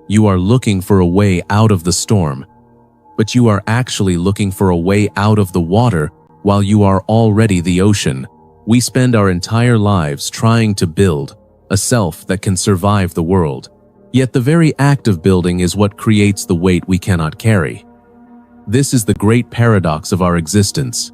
You are looking for a way out of the storm, but you are actually looking for a way out of the water while you are already the ocean. We spend our entire lives trying to build a self that can survive the world. Yet the very act of building is what creates the weight we cannot carry. This is the great paradox of our existence,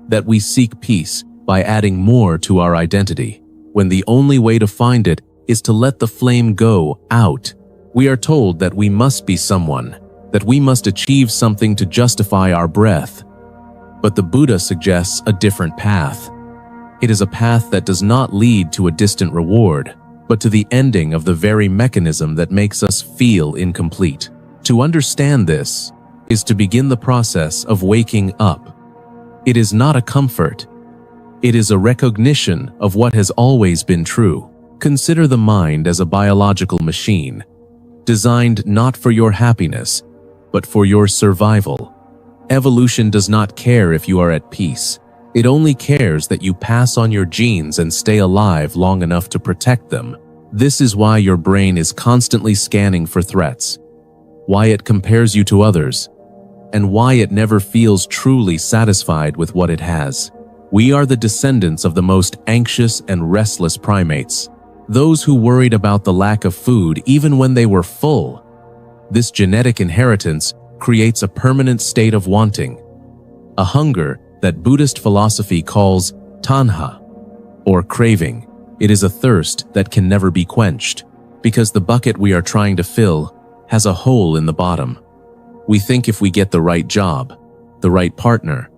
that we seek peace by adding more to our identity, when the only way to find it is to let the flame go out. We are told that we must be someone, that we must achieve something to justify our breath. But the Buddha suggests a different path. It is a path that does not lead to a distant reward, but to the ending of the very mechanism that makes us feel incomplete. To understand this is to begin the process of waking up. It is not a comfort. It is a recognition of what has always been true. Consider the mind as a biological machine, designed not for your happiness, but for your survival. Evolution does not care if you are at peace. It only cares that you pass on your genes and stay alive long enough to protect them. This is why your brain is constantly scanning for threats, why it compares you to others, and why it never feels truly satisfied with what it has. We are the descendants of the most anxious and restless primates, those who worried about the lack of food even when they were full. This genetic inheritance creates a permanent state of wanting, a hunger that Buddhist philosophy calls tanha, or craving. It is a thirst that can never be quenched, because the bucket we are trying to fill has a hole in the bottom. We think if we get the right job, the right partner,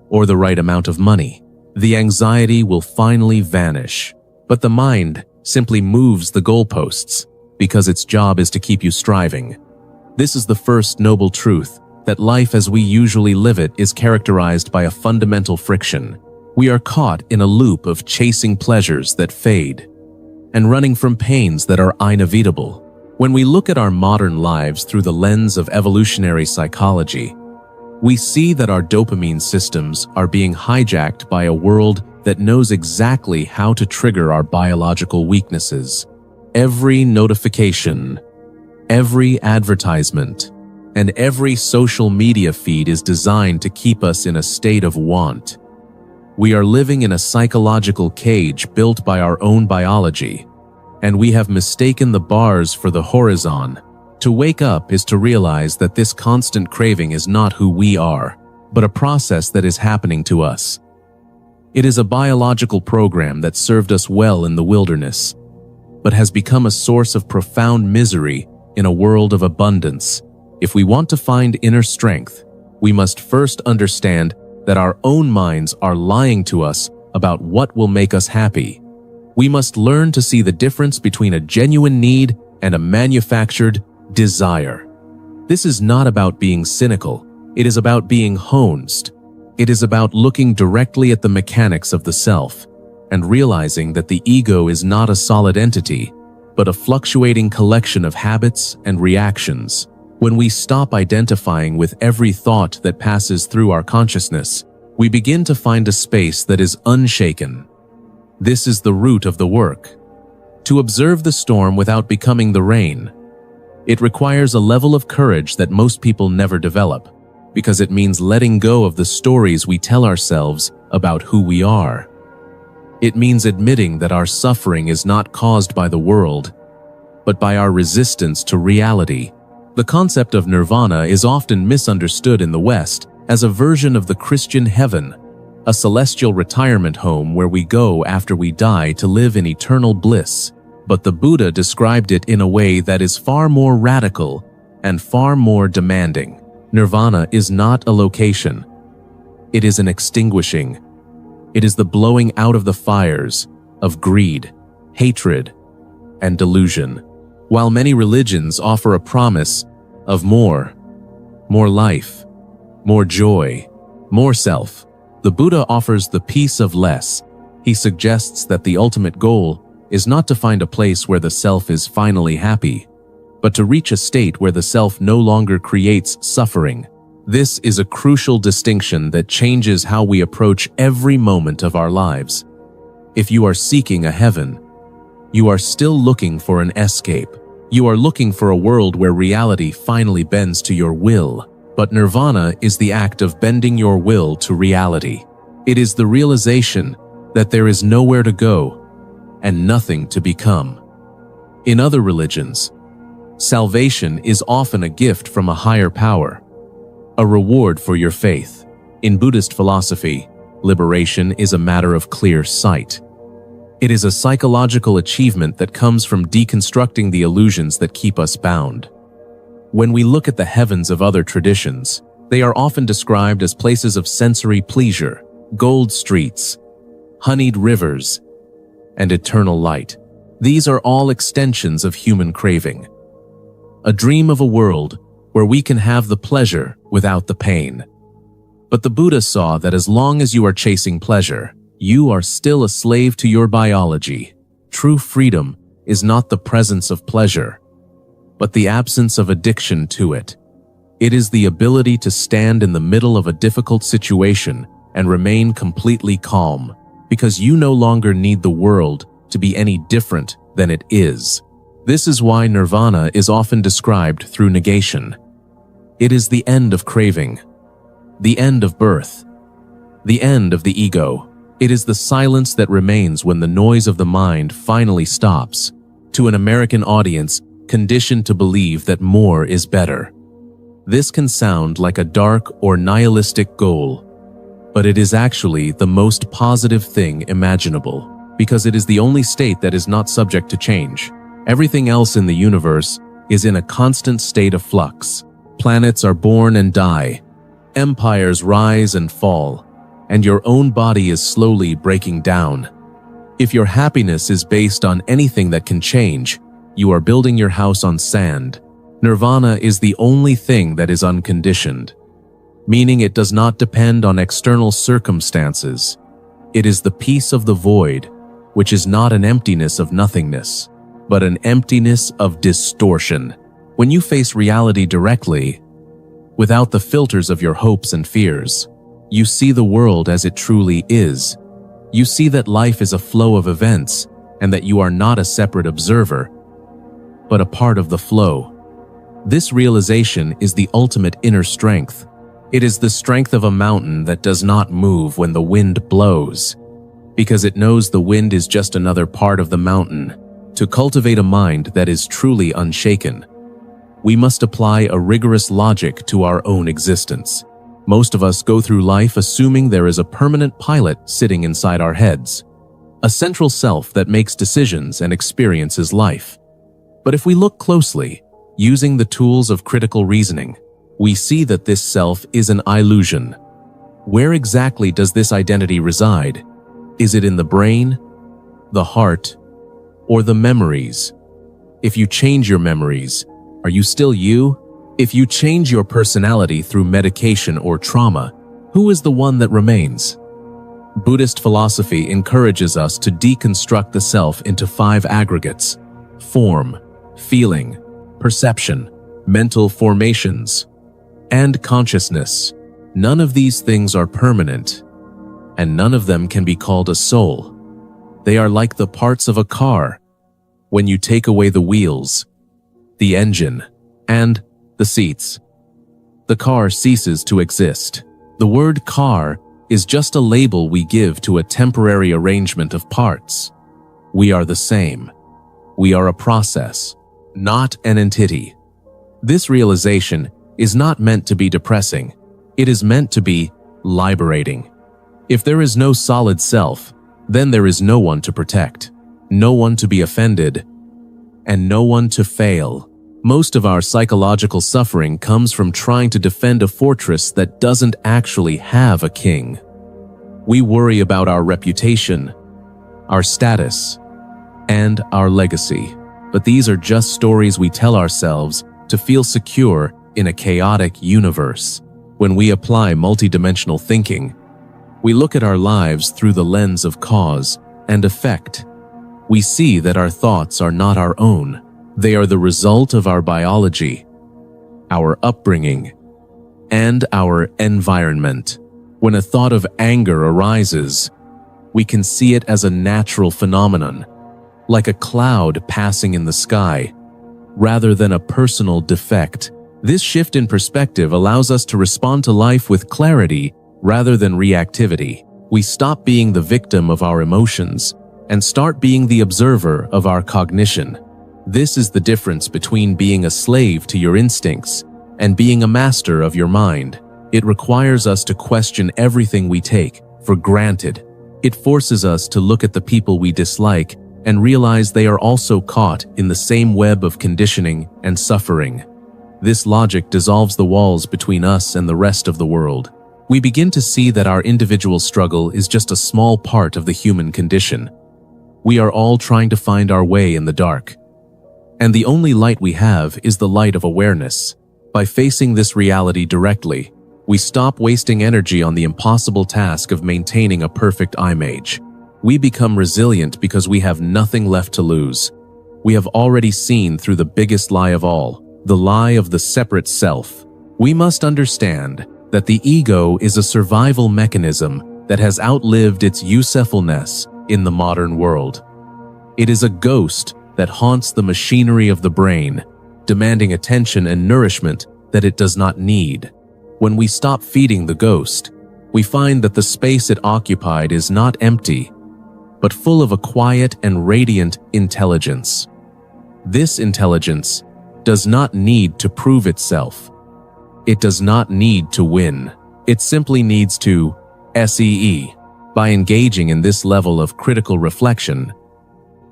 or the right amount of money, the anxiety will finally vanish. But the mind simply moves the goalposts, because its job is to keep you striving. This is the first noble truth, that life as we usually live it is characterized by a fundamental friction. We are caught in a loop of chasing pleasures that fade, and running from pains that are inevitable. When we look at our modern lives through the lens of evolutionary psychology, we see that our dopamine systems are being hijacked by a world that knows exactly how to trigger our biological weaknesses. Every notification, every advertisement, and every social media feed is designed to keep us in a state of want. We are living in a psychological cage built by our own biology, and we have mistaken the bars for the horizon. To wake up is to realize that this constant craving is not who we are, but a process that is happening to us. It is a biological program that served us well in the wilderness, but has become a source of profound misery in a world of abundance. If we want to find inner strength, we must first understand that our own minds are lying to us about what will make us happy. We must learn to see the difference between a genuine need and a manufactured desire. This is not about being cynical. It is about being honest. It is about looking directly at the mechanics of the self and realizing that the ego is not a solid entity, but a fluctuating collection of habits and reactions. When we stop identifying with every thought that passes through our consciousness, we begin to find a space that is unshaken. This is the root of the work. To observe the storm without becoming the rain. It requires a level of courage that most people never develop, because it means letting go of the stories we tell ourselves about who we are. It means admitting that our suffering is not caused by the world, but by our resistance to reality. The concept of nirvana is often misunderstood in the West as a version of the Christian heaven, a celestial retirement home where we go after we die to live in eternal bliss. But the Buddha described it in a way that is far more radical and far more demanding. Nirvana is not a location. It is an extinguishing. It is the blowing out of the fires of greed, hatred, and delusion. While many religions offer a promise of more life, more joy, more self, the Buddha offers the peace of less. He suggests that the ultimate goal is not to find a place where the self is finally happy, but to reach a state where the self no longer creates suffering. This is a crucial distinction that changes how we approach every moment of our lives. If you are seeking a heaven, you are still looking for an escape. You are looking for a world where reality finally bends to your will. But nirvana is the act of bending your will to reality. It is the realization that there is nowhere to go and nothing to become. In other religions, salvation is often a gift from a higher power, a reward for your faith. In Buddhist philosophy, liberation is a matter of clear sight. It is a psychological achievement that comes from deconstructing the illusions that keep us bound. When we look at the heavens of other traditions, they are often described as places of sensory pleasure, gold streets, honeyed rivers, and eternal light. These are all extensions of human craving. A dream of a world where we can have the pleasure without the pain. But the Buddha saw that as long as you are chasing pleasure, you are still a slave to your biology. True freedom is not the presence of pleasure, but the absence of addiction to it. It is the ability to stand in the middle of a difficult situation and remain completely calm, because you no longer need the world to be any different than it is. This is why nirvana is often described through negation. It is the end of craving, the end of birth, the end of the ego. It is the silence that remains when the noise of the mind finally stops. To an American audience conditioned to believe that more is better, this can sound like a dark or nihilistic goal, but it is actually the most positive thing imaginable, because it is the only state that is not subject to change. Everything else in the universe is in a constant state of flux. Planets are born and die, empires rise and fall, and your own body is slowly breaking down. If your happiness is based on anything that can change, you are building your house on sand. Nirvana is the only thing that is unconditioned, meaning it does not depend on external circumstances. It is the peace of the void, which is not an emptiness of nothingness, but an emptiness of distortion. When you face reality directly, without the filters of your hopes and fears, you see the world as it truly is. You see that life is a flow of events and that you are not a separate observer, but a part of the flow. This realization is the ultimate inner strength. It is the strength of a mountain that does not move when the wind blows, because it knows the wind is just another part of the mountain. To cultivate a mind that is truly unshaken, we must apply a rigorous logic to our own existence. Most of us go through life assuming there is a permanent pilot sitting inside our heads, a central self that makes decisions and experiences life. But if we look closely, using the tools of critical reasoning, we see that this self is an illusion. Where exactly does this identity reside? Is it in the brain, the heart, or the memories? If you change your memories, are you still you? If you change your personality through medication or trauma, who is the one that remains? Buddhist philosophy encourages us to deconstruct the self into 5 aggregates: form, feeling, perception, mental formations, and consciousness. None of these things are permanent, and none of them can be called a soul. They are like the parts of a car. When you take away the wheels, the engine, and the seats, the car ceases to exist. The word car is just a label we give to a temporary arrangement of parts. We are the same. We are a process, not an entity. This realization is not meant to be depressing. It is meant to be liberating. If there is no solid self, then there is no one to protect, no one to be offended, and no one to fail. Most of our psychological suffering comes from trying to defend a fortress that doesn't actually have a king. We worry about our reputation, our status, and our legacy. But these are just stories we tell ourselves to feel secure in a chaotic universe. When we apply multidimensional thinking, we look at our lives through the lens of cause and effect. We see that our thoughts are not our own. They are the result of our biology, our upbringing, and our environment. When a thought of anger arises, We can see it as a natural phenomenon, like a cloud passing in the sky, rather than a personal defect. This shift in perspective allows us to respond to life with clarity rather than reactivity. We stop being the victim of our emotions and start being the observer of our cognition. This is the difference between being a slave to your instincts and being a master of your mind. It requires us to question everything we take for granted. It forces us to look at the people we dislike and realize they are also caught in the same web of conditioning and suffering. This logic dissolves the walls between us and the rest of the world. We begin to see that our individual struggle is just a small part of the human condition. We are all trying to find our way in the dark. And the only light we have is the light of awareness. By facing this reality directly, we stop wasting energy on the impossible task of maintaining a perfect image. We become resilient because we have nothing left to lose. We have already seen through the biggest lie of all, the lie of the separate self. We must understand that the ego is a survival mechanism that has outlived its usefulness in the modern world. It is a ghost that haunts the machinery of the brain, demanding attention and nourishment that it does not need. When we stop feeding the ghost, we find that the space it occupied is not empty, but full of a quiet and radiant intelligence. This intelligence does not need to prove itself. It does not need to win. It simply needs to SEE. By engaging in this level of critical reflection,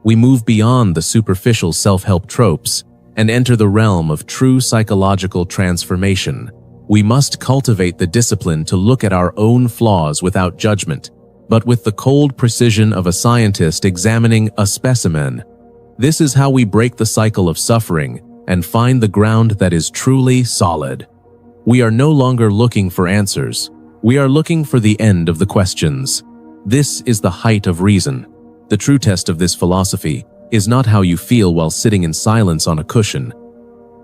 we move beyond the superficial self-help tropes and enter the realm of true psychological transformation. We must cultivate the discipline to look at our own flaws without judgment, but with the cold precision of a scientist examining a specimen. This is how we break the cycle of suffering and find the ground that is truly solid. We are no longer looking for answers. We are looking for the end of the questions. This is the height of reason. The true test of this philosophy is not how you feel while sitting in silence on a cushion,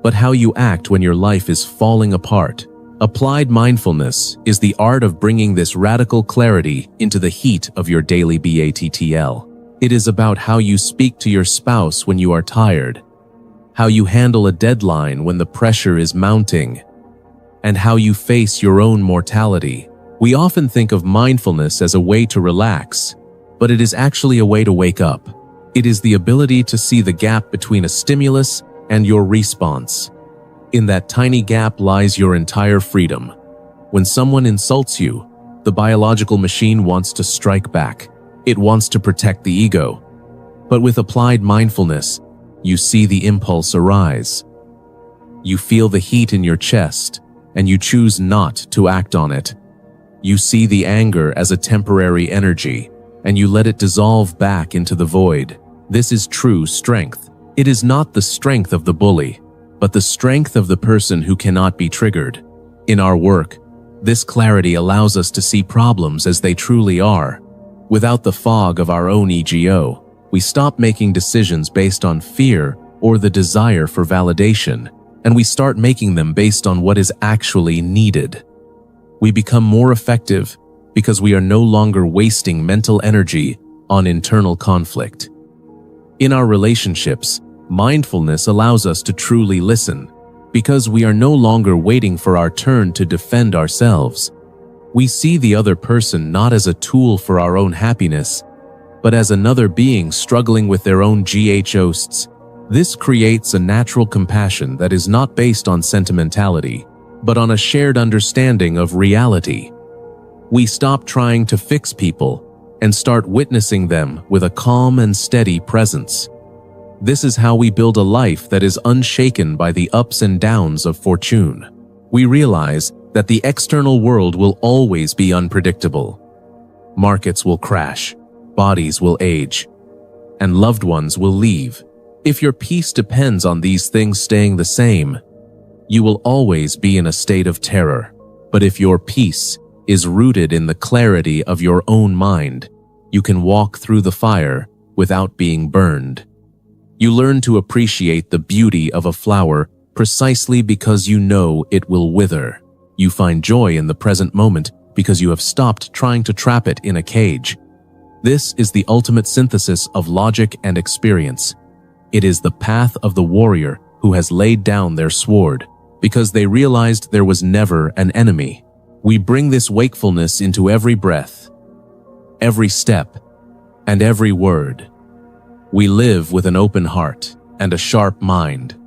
but how you act when your life is falling apart. Applied mindfulness is the art of bringing this radical clarity into the heat of your daily BATTL. It is about how you speak to your spouse when you are tired, how you handle a deadline when the pressure is mounting, and how you face your own mortality. We often think of mindfulness as a way to relax, but it is actually a way to wake up. It is the ability to see the gap between a stimulus and your response. In that tiny gap lies your entire freedom. When someone insults you, the biological machine wants to strike back. It wants to protect the ego. But with applied mindfulness, you see the impulse arise. You feel the heat in your chest, and you choose not to act on it. You see the anger as a temporary energy, and you let it dissolve back into the void. This is true strength. It is not the strength of the bully, but the strength of the person who cannot be triggered. In our work, this clarity allows us to see problems as they truly are. Without the fog of our own ego, we stop making decisions based on fear or the desire for validation, and we start making them based on what is actually needed. We become more effective because we are no longer wasting mental energy on internal conflict. In our relationships, mindfulness allows us to truly listen, because we are no longer waiting for our turn to defend ourselves. We see the other person not as a tool for our own happiness, but as another being struggling with their own ghosts. This creates a natural compassion that is not based on sentimentality, but on a shared understanding of reality. We stop trying to fix people and start witnessing them with a calm and steady presence. This is how we build a life that is unshaken by the ups and downs of fortune. We realize that the external world will always be unpredictable. Markets will crash, bodies will age, and loved ones will leave. If your peace depends on these things staying the same, you will always be in a state of terror. But if your peace is rooted in the clarity of your own mind, you can walk through the fire without being burned. You learn to appreciate the beauty of a flower precisely because you know it will wither. You find joy in the present moment because you have stopped trying to trap it in a cage. This is the ultimate synthesis of logic and experience. It is the path of the warrior who has laid down their sword, because they realized there was never an enemy. We bring this wakefulness into every breath, every step, and every word. We live with an open heart and a sharp mind,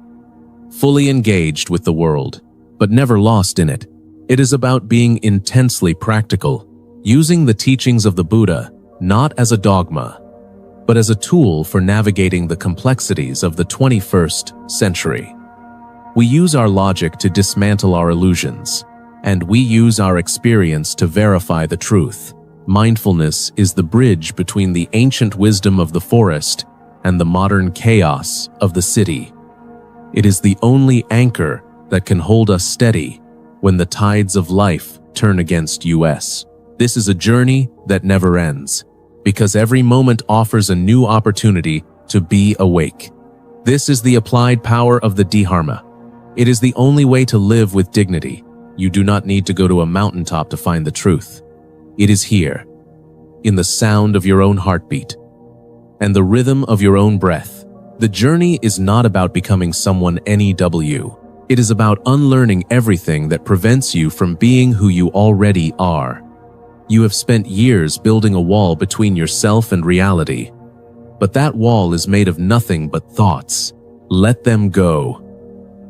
fully engaged with the world, but never lost in it. It is about being intensely practical, using the teachings of the Buddha not as a dogma, but as a tool for navigating the complexities of the 21st century. We use our logic to dismantle our illusions, and we use our experience to verify the truth. Mindfulness is the bridge between the ancient wisdom of the forest and the modern chaos of the city. It is the only anchor that can hold us steady when the tides of life turn against us. This is a journey that never ends, because every moment offers a new opportunity to be awake. This is the applied power of the Dharma. It is the only way to live with dignity. You do not need to go to a mountaintop to find the truth. It is here, in the sound of your own heartbeat and the rhythm of your own breath. The journey is not about becoming someone new. It is about unlearning everything that prevents you from being who you already are. You have spent years building a wall between yourself and reality, but that wall is made of nothing but thoughts. Let them go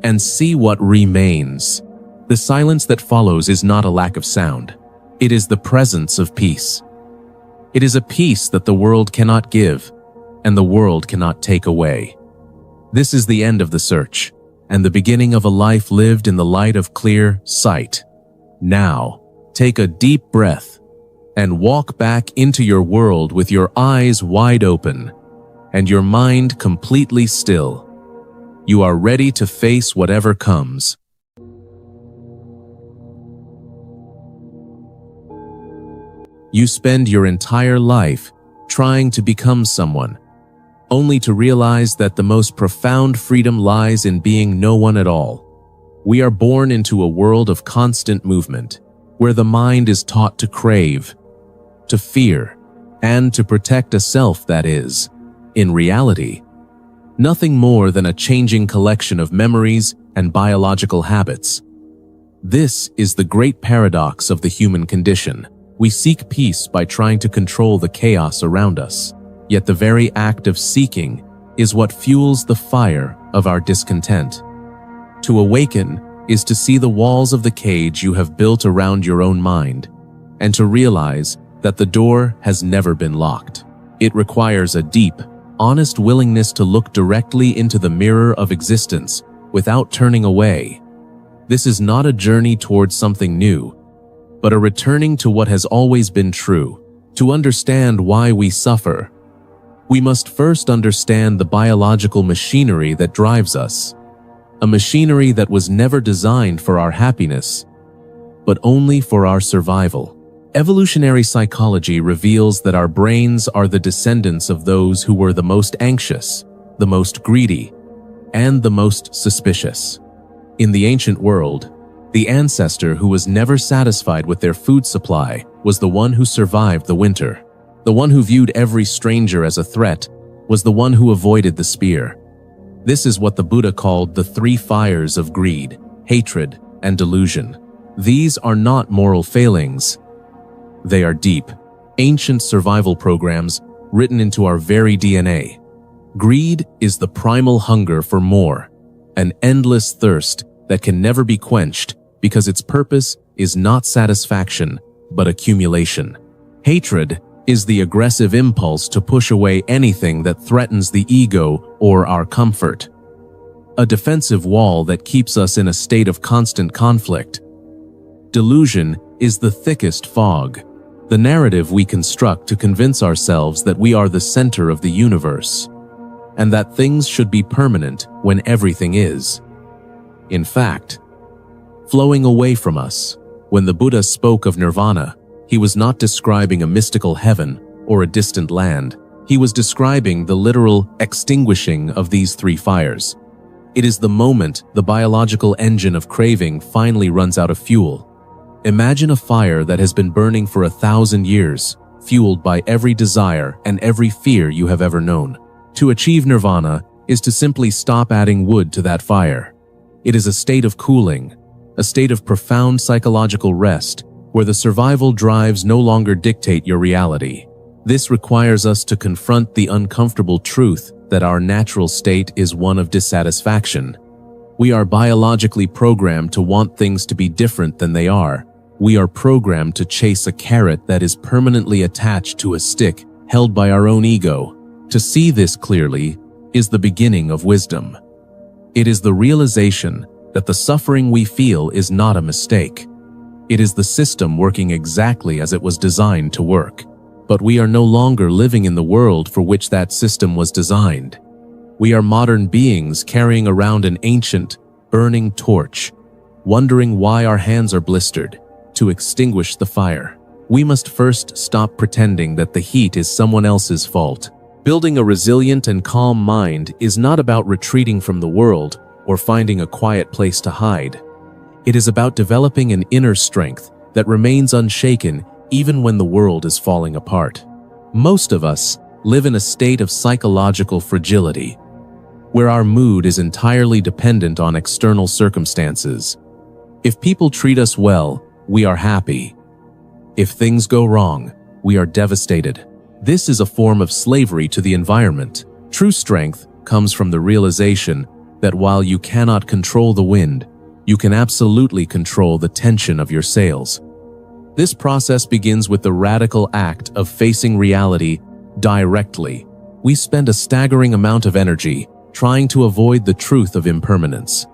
and see what remains. The silence that follows is not a lack of sound. It is the presence of peace. It is a peace that the world cannot give and the world cannot take away. This is the end of the search and the beginning of a life lived in the light of clear sight. Now, take a deep breath and walk back into your world with your eyes wide open and your mind completely still. You are ready to face whatever comes. You spend your entire life trying to become someone, only to realize that the most profound freedom lies in being no one at all. We are born into a world of constant movement, where the mind is taught to crave, to fear, and to protect a self that is, in reality, nothing more than a changing collection of memories and biological habits. This is the great paradox of the human condition. We seek peace by trying to control the chaos around us, yet the very act of seeking is what fuels the fire of our discontent. To awaken is to see the walls of the cage you have built around your own mind, and to realize that the door has never been locked. It requires a deep, honest willingness to look directly into the mirror of existence without turning away. This is not a journey towards something new, but a returning to what has always been true. To understand why we suffer, we must first understand the biological machinery that drives us, a machinery that was never designed for our happiness, but only for our survival. Evolutionary psychology reveals that our brains are the descendants of those who were the most anxious, the most greedy, and the most suspicious. In the ancient world, the ancestor who was never satisfied with their food supply was the one who survived the winter. The one who viewed every stranger as a threat was the one who avoided the spear. This is what the Buddha called the three fires of greed, hatred, and delusion. These are not moral failings. They are deep, ancient survival programs written into our very DNA. Greed is the primal hunger for more, an endless thirst that can never be quenched because its purpose is not satisfaction, but accumulation. Hatred is the aggressive impulse to push away anything that threatens the ego or our comfort. A defensive wall that keeps us in a state of constant conflict. Delusion is the thickest fog, the narrative we construct to convince ourselves that we are the center of the universe, and that things should be permanent when everything is, in fact, flowing away from us. When the Buddha spoke of nirvana, he was not describing a mystical heaven or a distant land. He was describing the literal extinguishing of these three fires. It is the moment the biological engine of craving finally runs out of fuel. Imagine a fire that has been burning for 1,000 years, fueled by every desire and every fear you have ever known. To achieve nirvana is to simply stop adding wood to that fire. It is a state of cooling, a state of profound psychological rest, where the survival drives no longer dictate your reality. This requires us to confront the uncomfortable truth that our natural state is one of dissatisfaction. We are biologically programmed to want things to be different than they are. We are programmed to chase a carrot that is permanently attached to a stick held by our own ego. To see this clearly is the beginning of wisdom. It is the realization that the suffering we feel is not a mistake. It is the system working exactly as it was designed to work. But we are no longer living in the world for which that system was designed. We are modern beings carrying around an ancient, burning torch, wondering why our hands are blistered. To extinguish the fire, we must first stop pretending that the heat is someone else's fault. Building a resilient and calm mind is not about retreating from the world or finding a quiet place to hide. It is about developing an inner strength that remains unshaken even when the world is falling apart. Most of us live in a state of psychological fragility, where our mood is entirely dependent on external circumstances. If people treat us well, we are happy. If things go wrong, we are devastated. This is a form of slavery to the environment. True strength comes from the realization that while you cannot control the wind, you can absolutely control the tension of your sails. This process begins with the radical act of facing reality directly. We spend a staggering amount of energy trying to avoid the truth of impermanence.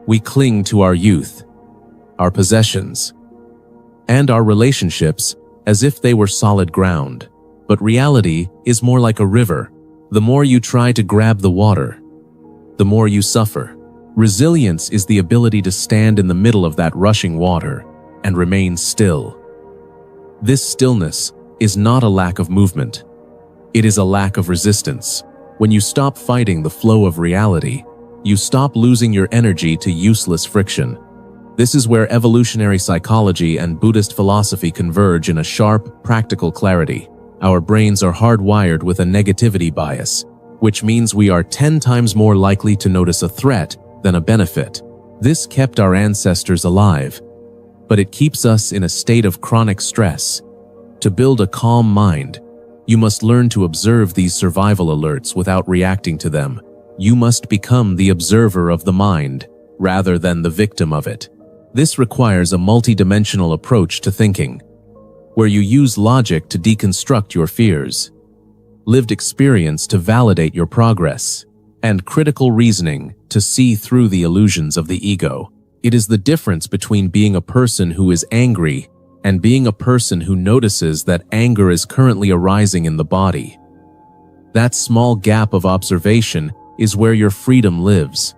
We cling to our youth, our possessions, and our relationships as if they were solid ground. But reality is more like a river. The more you try to grab the water, the more you suffer. Resilience is the ability to stand in the middle of that rushing water and remain still. This stillness is not a lack of movement. It is a lack of resistance. When you stop fighting the flow of reality, you stop losing your energy to useless friction. This is where evolutionary psychology and Buddhist philosophy converge in a sharp, practical clarity. Our brains are hardwired with a negativity bias, which means we are 10 times more likely to notice a threat than a benefit. This kept our ancestors alive, but it keeps us in a state of chronic stress. To build a calm mind, you must learn to observe these survival alerts without reacting to them. You must become the observer of the mind, rather than the victim of it. This requires a multidimensional approach to thinking, where you use logic to deconstruct your fears, lived experience to validate your progress, and critical reasoning to see through the illusions of the ego. It is the difference between being a person who is angry and being a person who notices that anger is currently arising in the body. That small gap of observation is where your freedom lives.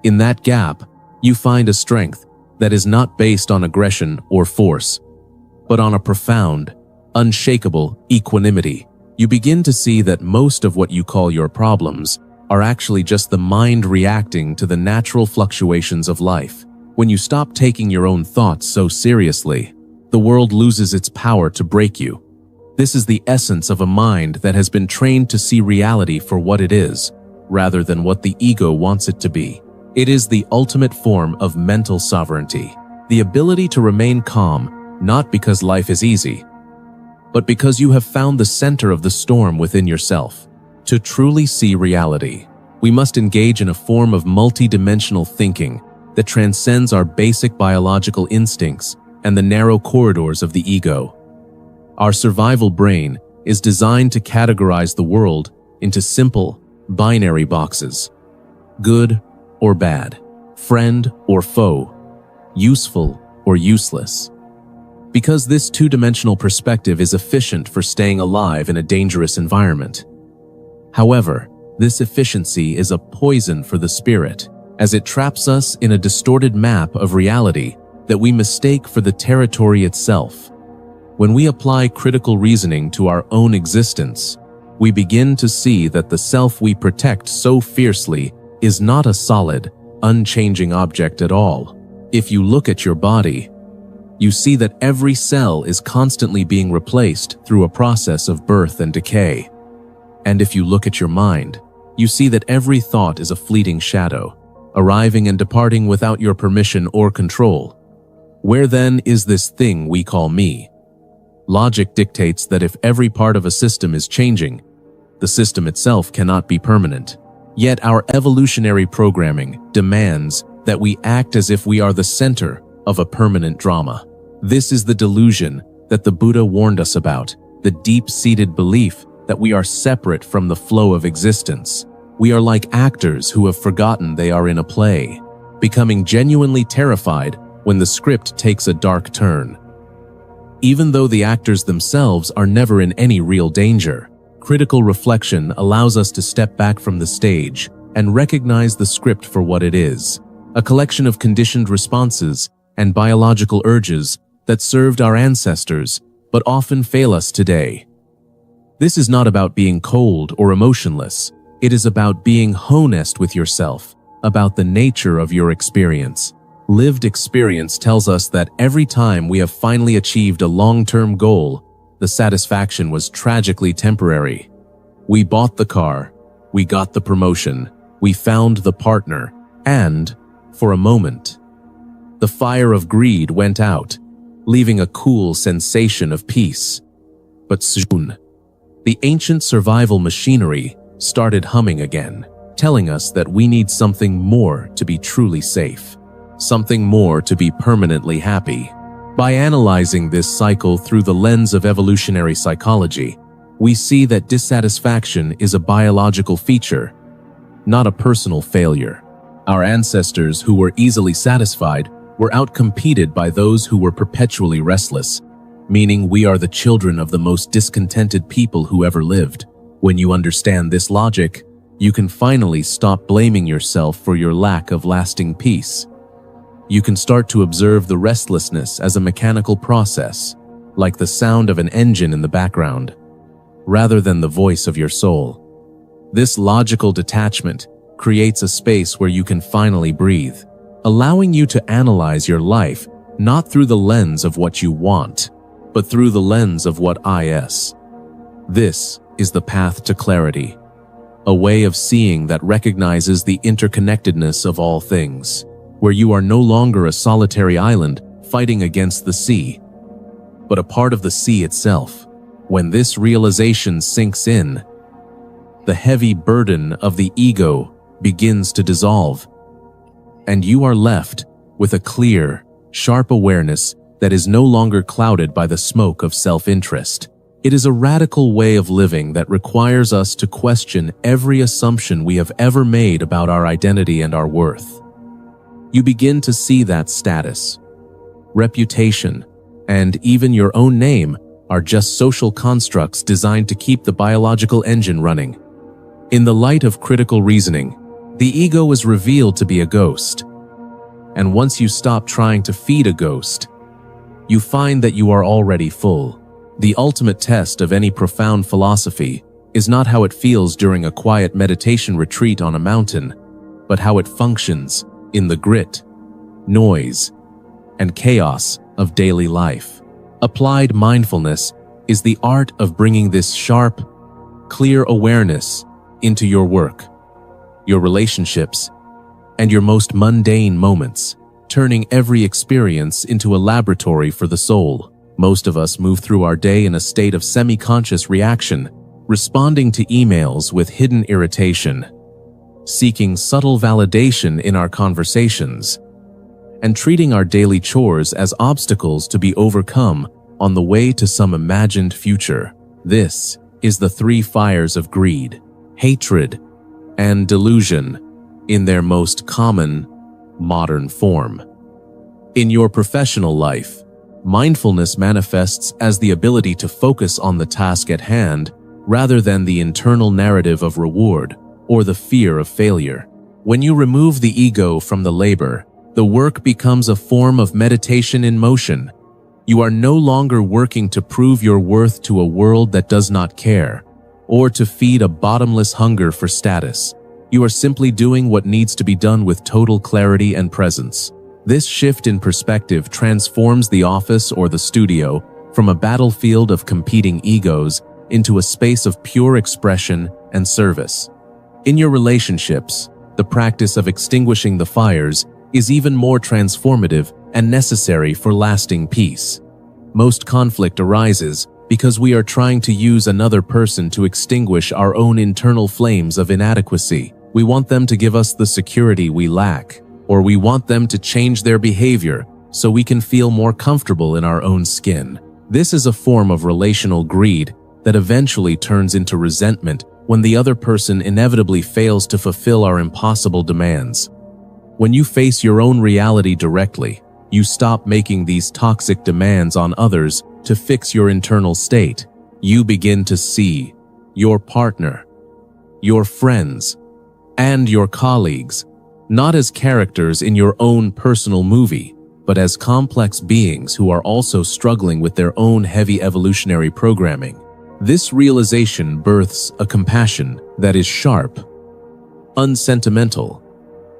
In that gap, you find a strength that is not based on aggression or force, but on a profound, unshakable equanimity. You begin to see that most of what you call your problems are actually just the mind reacting to the natural fluctuations of life. When you stop taking your own thoughts so seriously, the world loses its power to break you. This is the essence of a mind that has been trained to see reality for what it is, rather than what the ego wants it to be. It is the ultimate form of mental sovereignty, the ability to remain calm, not because life is easy, but because you have found the center of the storm within yourself. To truly see reality, we must engage in a form of multidimensional thinking that transcends our basic biological instincts and the narrow corridors of the ego. Our survival brain is designed to categorize the world into simple, binary boxes: good or bad, friend or foe, useful or useless. Because this two-dimensional perspective is efficient for staying alive in a dangerous environment. However, this efficiency is a poison for the spirit, as it traps us in a distorted map of reality that we mistake for the territory itself. When we apply critical reasoning to our own existence, we begin to see that the self we protect so fiercely is not a solid, unchanging object at all. If you look at your body, You see that every cell is constantly being replaced through a process of birth and decay. And if you look at your mind, you see that every thought is a fleeting shadow, arriving and departing without your permission or control. Where then is this thing we call me? Logic dictates that if every part of a system is changing, the system itself cannot be permanent. Yet our evolutionary programming demands that we act as if we are the center of a permanent drama. This is the delusion that the Buddha warned us about, the deep-seated belief that we are separate from the flow of existence. We are like actors who have forgotten they are in a play, becoming genuinely terrified when the script takes a dark turn. Even though the actors themselves are never in any real danger, critical reflection allows us to step back from the stage and recognize the script for what it is, a collection of conditioned responses and biological urges that served our ancestors but often fail us today. This is not about being cold or emotionless. It is about being honest with yourself, about the nature of your experience. Lived experience tells us that every time we have finally achieved a long-term goal, the satisfaction was tragically temporary. We bought the car, we got the promotion, we found the partner, and, for a moment, the fire of greed went out, leaving a cool sensation of peace. But soon, the ancient survival machinery started humming again, telling us that we need something more to be truly safe, something more to be permanently happy. By analyzing this cycle through the lens of evolutionary psychology, we see that dissatisfaction is a biological feature, not a personal failure. Our ancestors who were easily satisfied were outcompeted by those who were perpetually restless, meaning we are the children of the most discontented people who ever lived. When you understand this logic, you can finally stop blaming yourself for your lack of lasting peace. You can start to observe the restlessness as a mechanical process, like the sound of an engine in the background, rather than the voice of your soul. This logical detachment creates a space where you can finally breathe, allowing you to analyze your life not through the lens of what you want, but through the lens of what is. This is the path to clarity, a way of seeing that recognizes the interconnectedness of all things, where you are no longer a solitary island fighting against the sea, but a part of the sea itself. When this realization sinks in, the heavy burden of the ego begins to dissolve, and you are left with a clear, sharp awareness that is no longer clouded by the smoke of self-interest. It is a radical way of living that requires us to question every assumption we have ever made about our identity and our worth. You begin to see that status, reputation, and even your own name are just social constructs designed to keep the biological engine running. In the light of critical reasoning, the ego is revealed to be a ghost. And once you stop trying to feed a ghost, you find that you are already full. The ultimate test of any profound philosophy is not how it feels during a quiet meditation retreat on a mountain, but how it functions in the grit, noise, and chaos of daily life. Applied mindfulness is the art of bringing this sharp, clear awareness into your work, your relationships, and your most mundane moments, turning every experience into a laboratory for the soul. Most of us move through our day in a state of semi-conscious reaction, responding to emails with hidden irritation, seeking subtle validation in our conversations, and treating our daily chores as obstacles to be overcome on the way to some imagined future. This is the three fires of greed, hatred, and delusion in their most common, modern form. In your professional life, mindfulness manifests as the ability to focus on the task at hand rather than the internal narrative of reward or the fear of failure. When you remove the ego from the labor, the work becomes a form of meditation in motion. You are no longer working to prove your worth to a world that does not care, or to feed a bottomless hunger for status. You are simply doing what needs to be done with total clarity and presence. This shift in perspective transforms the office or the studio from a battlefield of competing egos into a space of pure expression and service. In your relationships, the practice of extinguishing the fires is even more transformative and necessary for lasting peace. Most conflict arises because we are trying to use another person to extinguish our own internal flames of inadequacy. We want them to give us the security we lack, or we want them to change their behavior so we can feel more comfortable in our own skin. This is a form of relational greed that eventually turns into resentment when the other person inevitably fails to fulfill our impossible demands. When you face your own reality directly, you stop making these toxic demands on others to fix your internal state. You begin to see your partner, your friends, and your colleagues not as characters in your own personal movie, but as complex beings who are also struggling with their own heavy evolutionary programming. This realization births a compassion that is sharp, unsentimental,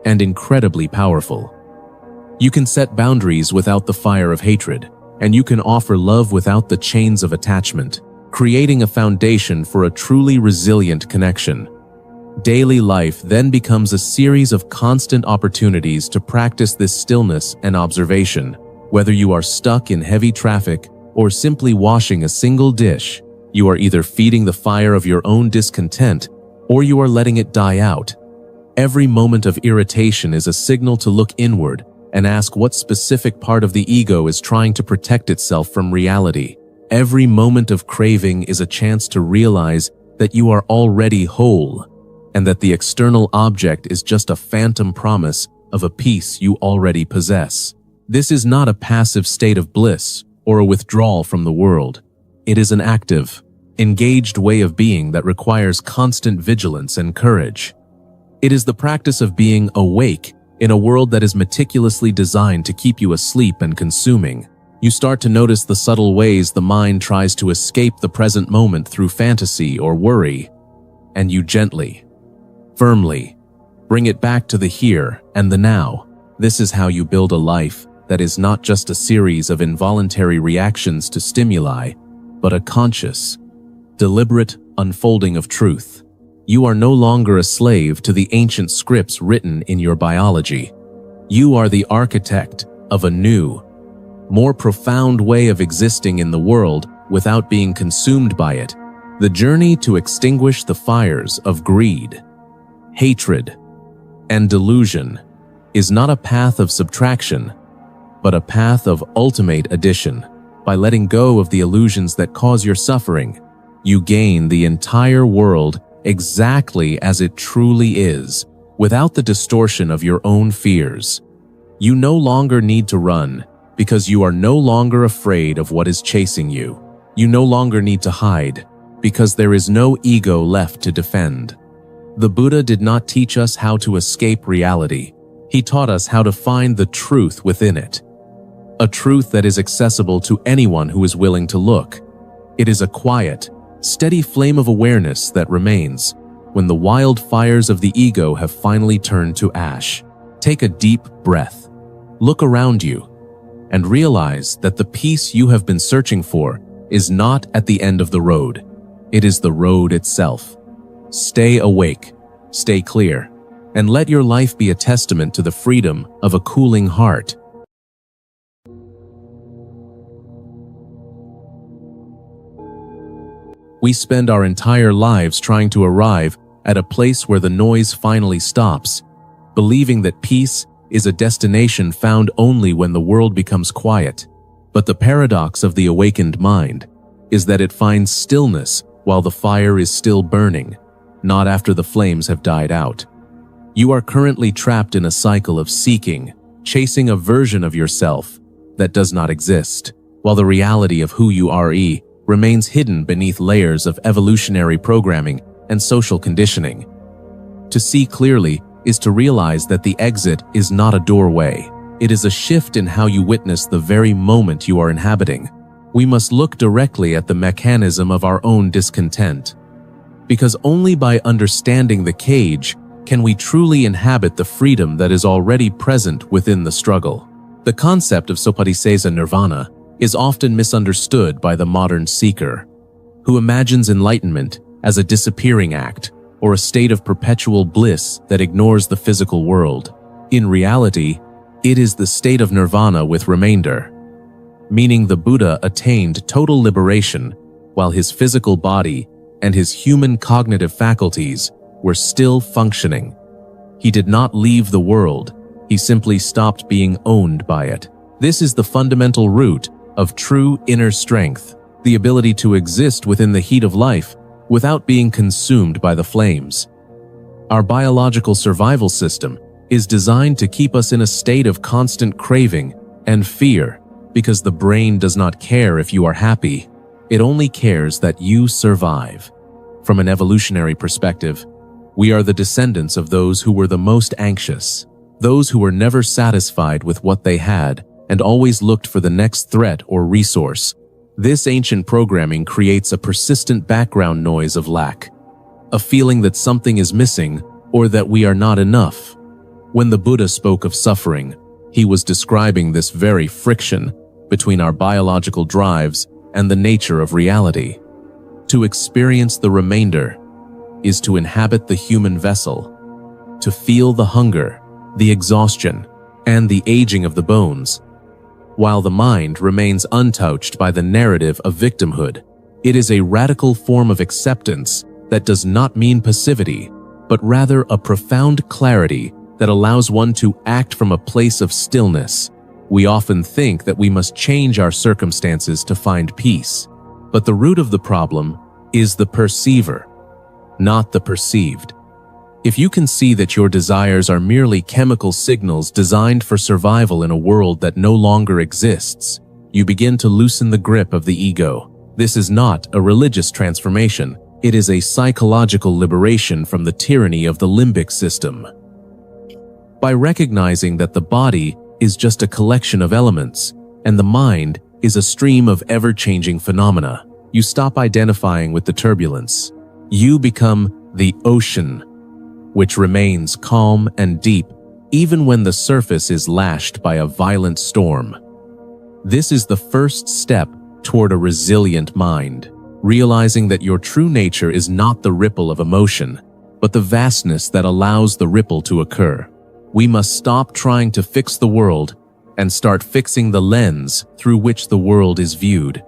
and incredibly powerful. You can set boundaries without the fire of hatred, and you can offer love without the chains of attachment, creating a foundation for a truly resilient connection. Daily life then becomes a series of constant opportunities to practice this stillness and observation. Whether you are stuck in heavy traffic or simply washing a single dish, you are either feeding the fire of your own discontent or you are letting it die out. Every moment of irritation is a signal to look inward and ask what specific part of the ego is trying to protect itself from reality. Every moment of craving is a chance to realize that you are already whole, and that the external object is just a phantom promise of a peace you already possess. This is not a passive state of bliss or a withdrawal from the world. It is an active, engaged way of being that requires constant vigilance and courage. It is the practice of being awake in a world that is meticulously designed to keep you asleep and consuming. You start to notice the subtle ways the mind tries to escape the present moment through fantasy or worry, and you gently, firmly, bring it back to the here and the now. This is how you build a life that is not just a series of involuntary reactions to stimuli, but a conscious, deliberate unfolding of truth. You are no longer a slave to the ancient scripts written in your biology. You are the architect of a new, more profound way of existing in the world without being consumed by it. The journey to extinguish the fires of greed, hatred, and delusion is not a path of subtraction, but a path of ultimate addition. By letting go of the illusions that cause your suffering, you gain the entire world exactly as it truly is, without the distortion of your own fears. You no longer need to run, because you are no longer afraid of what is chasing you. You no longer need to hide, because there is no ego left to defend. The Buddha did not teach us how to escape reality. He taught us how to find the truth within it. A truth that is accessible to anyone who is willing to look. It is a quiet, steady flame of awareness that remains when the wild fires of the ego have finally turned to ash. Take a deep breath, look around you, and realize that the peace you have been searching for is not at the end of the road. It is the road itself. Stay awake, stay clear, and let your life be a testament to the freedom of a cooling heart. We spend our entire lives trying to arrive at a place where the noise finally stops, believing that peace is a destination found only when the world becomes quiet. But the paradox of the awakened mind is that it finds stillness while the fire is still burning, not after the flames have died out. You are currently trapped in a cycle of seeking, chasing a version of yourself that does not exist, while the reality of who you are remains hidden beneath layers of evolutionary programming and social conditioning. To see clearly is to realize that the exit is not a doorway. It is a shift in how you witness the very moment you are inhabiting. We must look directly at the mechanism of our own discontent, because only by understanding the cage can we truly inhabit the freedom that is already present within the struggle. The concept of sopadisesa nirvana is often misunderstood by the modern seeker, who imagines enlightenment as a disappearing act or a state of perpetual bliss that ignores the physical world. In reality, it is the state of nirvana with remainder, meaning the Buddha attained total liberation while his physical body and his human cognitive faculties were still functioning. He did not leave the world, he simply stopped being owned by it. This is the fundamental root of true inner strength, the ability to exist within the heat of life without being consumed by the flames. Our biological survival system is designed to keep us in a state of constant craving and fear because the brain does not care if you are happy. It only cares that you survive. From an evolutionary perspective, we are the descendants of those who were the most anxious, those who were never satisfied with what they had and always looked for the next threat or resource. This ancient programming creates a persistent background noise of lack, a feeling that something is missing or that we are not enough. When the Buddha spoke of suffering, he was describing this very friction between our biological drives and the nature of reality. To experience the remainder is to inhabit the human vessel, to feel the hunger, the exhaustion, and the aging of the bones. While the mind remains untouched by the narrative of victimhood, it is a radical form of acceptance that does not mean passivity, but rather a profound clarity that allows one to act from a place of stillness. We often think that we must change our circumstances to find peace, but the root of the problem is the perceiver, not the perceived. If you can see that your desires are merely chemical signals designed for survival in a world that no longer exists, you begin to loosen the grip of the ego. This is not a religious transformation. It is a psychological liberation from the tyranny of the limbic system. By recognizing that the body is just a collection of elements and the mind is a stream of ever-changing phenomena, you stop identifying with the turbulence. You become the ocean, which remains calm and deep even when the surface is lashed by a violent storm. This is the first step toward a resilient mind, realizing that your true nature is not the ripple of emotion, but the vastness that allows the ripple to occur. We must stop trying to fix the world and start fixing the lens through which the world is viewed,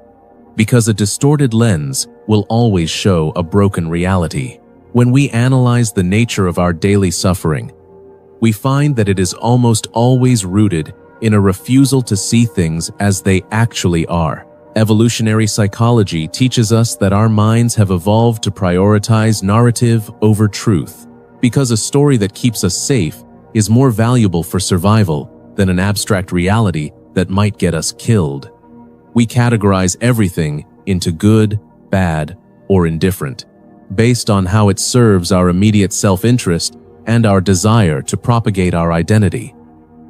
because a distorted lens will always show a broken reality. When we analyze the nature of our daily suffering, we find that it is almost always rooted in a refusal to see things as they actually are. Evolutionary psychology teaches us that our minds have evolved to prioritize narrative over truth, because a story that keeps us safe is more valuable for survival than an abstract reality that might get us killed. We categorize everything into good, bad, or indifferent, based on how it serves our immediate self-interest and our desire to propagate our identity.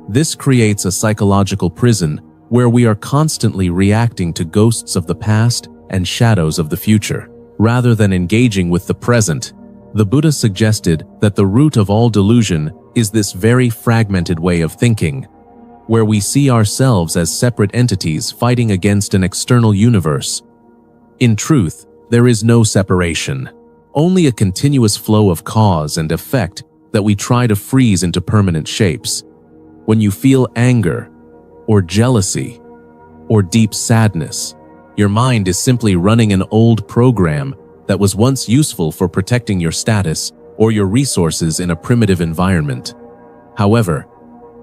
This creates a psychological prison where we are constantly reacting to ghosts of the past and shadows of the future, rather than engaging with the present. The Buddha suggested that the root of all delusion is this very fragmented way of thinking, where we see ourselves as separate entities fighting against an external universe. In truth, there is no separation, only a continuous flow of cause and effect that we try to freeze into permanent shapes. When you feel anger, or jealousy, or deep sadness, your mind is simply running an old program that was once useful for protecting your status or your resources in a primitive environment. However,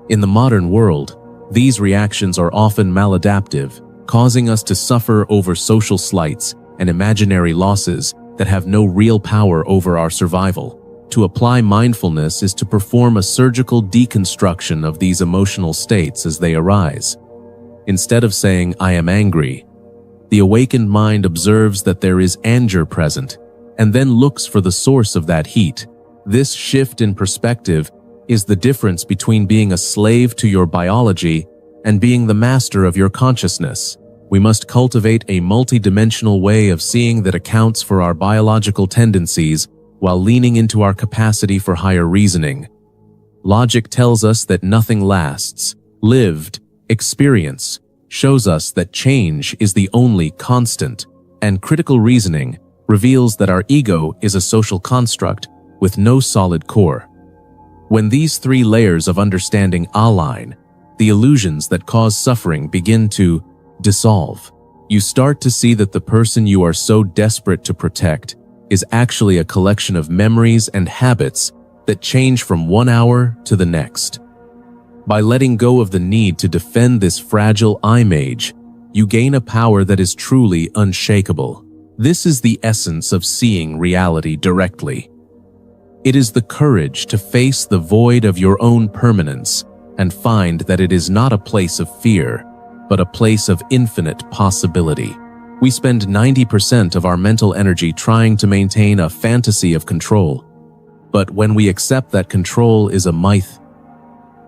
in the modern world, these reactions are often maladaptive, causing us to suffer over social slights and imaginary losses that have no real power over our survival. To apply mindfulness is to perform a surgical deconstruction of these emotional states as they arise. Instead of saying, "I am angry," the awakened mind observes that there is anger present and then looks for the source of that heat. This shift in perspective is the difference between being a slave to your biology and being the master of your consciousness. We must cultivate a multidimensional way of seeing that accounts for our biological tendencies while leaning into our capacity for higher reasoning. Logic tells us that nothing lasts. Lived Experience shows us that change is the only constant, and critical reasoning reveals that our ego is a social construct with no solid core. When these three layers of understanding align, the illusions that cause suffering begin to dissolve. You start to see that the person you are so desperate to protect is actually a collection of memories and habits that change from one hour to the next. By letting go of the need to defend this fragile image, you gain a power that is truly unshakable. This is the essence of seeing reality directly. It is the courage to face the void of your own permanence and find that it is not a place of fear, but a place of infinite possibility. We spend 90% of our mental energy trying to maintain a fantasy of control. But when we accept that control is a myth,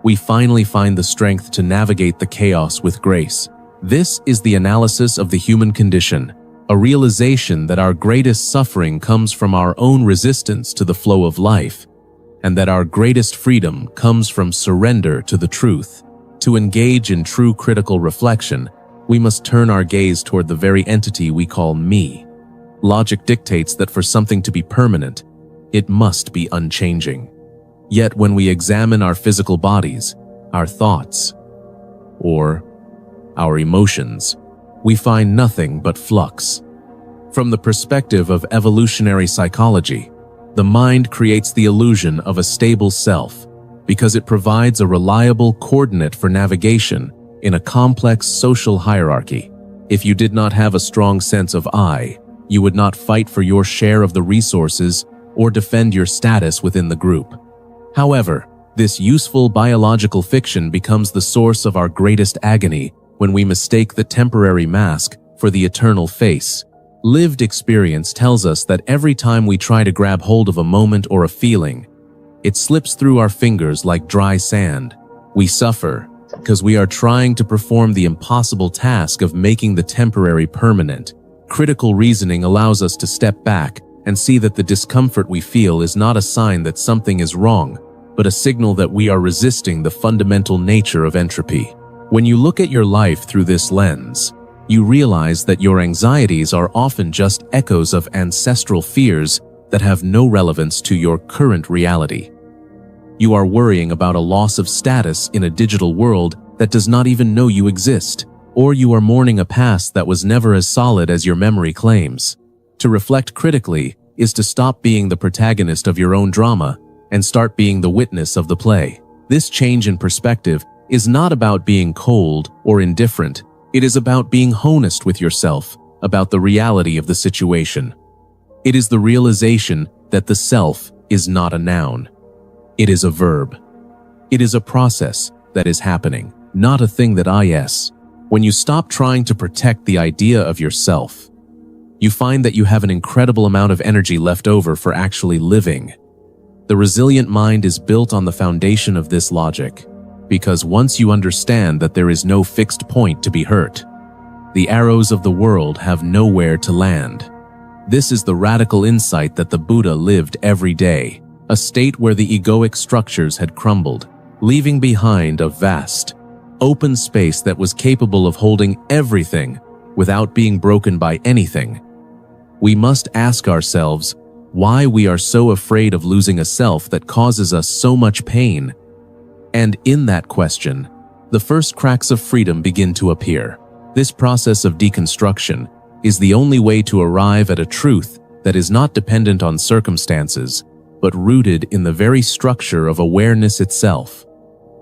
we finally find the strength to navigate the chaos with grace. This is the analysis of the human condition, a realization that our greatest suffering comes from our own resistance to the flow of life, and that our greatest freedom comes from surrender to the truth. To engage in true critical reflection, we must turn our gaze toward the very entity we call me. Logic dictates that for something to be permanent, it must be unchanging. Yet when we examine our physical bodies, our thoughts, or our emotions, we find nothing but flux. From the perspective of evolutionary psychology, the mind creates the illusion of a stable self because it provides a reliable coordinate for navigation in a complex social hierarchy. If you did not have a strong sense of I, you would not fight for your share of the resources or defend your status within the group. However, this useful biological fiction becomes the source of our greatest agony when we mistake the temporary mask for the eternal face. Lived experience tells us that every time we try to grab hold of a moment or a feeling, it slips through our fingers like dry sand. We suffer because we are trying to perform the impossible task of making the temporary permanent. Critical reasoning allows us to step back and see that the discomfort we feel is not a sign that something is wrong, but a signal that we are resisting the fundamental nature of entropy. When you look at your life through this lens, you realize that your anxieties are often just echoes of ancestral fears that have no relevance to your current reality. You are worrying about a loss of status in a digital world that does not even know you exist, or you are mourning a past that was never as solid as your memory claims. To reflect critically is to stop being the protagonist of your own drama and start being the witness of the play. This change in perspective is not about being cold or indifferent. It is about being honest with yourself about the reality of the situation. It is the realization that the self is not a noun. It is a verb. It is a process that is happening, not a thing that is. When you stop trying to protect the idea of yourself, you find that you have an incredible amount of energy left over for actually living. The resilient mind is built on the foundation of this logic, because once you understand that there is no fixed point to be hurt, the arrows of the world have nowhere to land. This is the radical insight that the Buddha lived every day, a state where the egoic structures had crumbled, leaving behind a vast, open space that was capable of holding everything without being broken by anything. We must ask ourselves why we are so afraid of losing a self that causes us so much pain. And in that question, the first cracks of freedom begin to appear. This process of deconstruction is the only way to arrive at a truth that is not dependent on circumstances, but rooted in the very structure of awareness itself.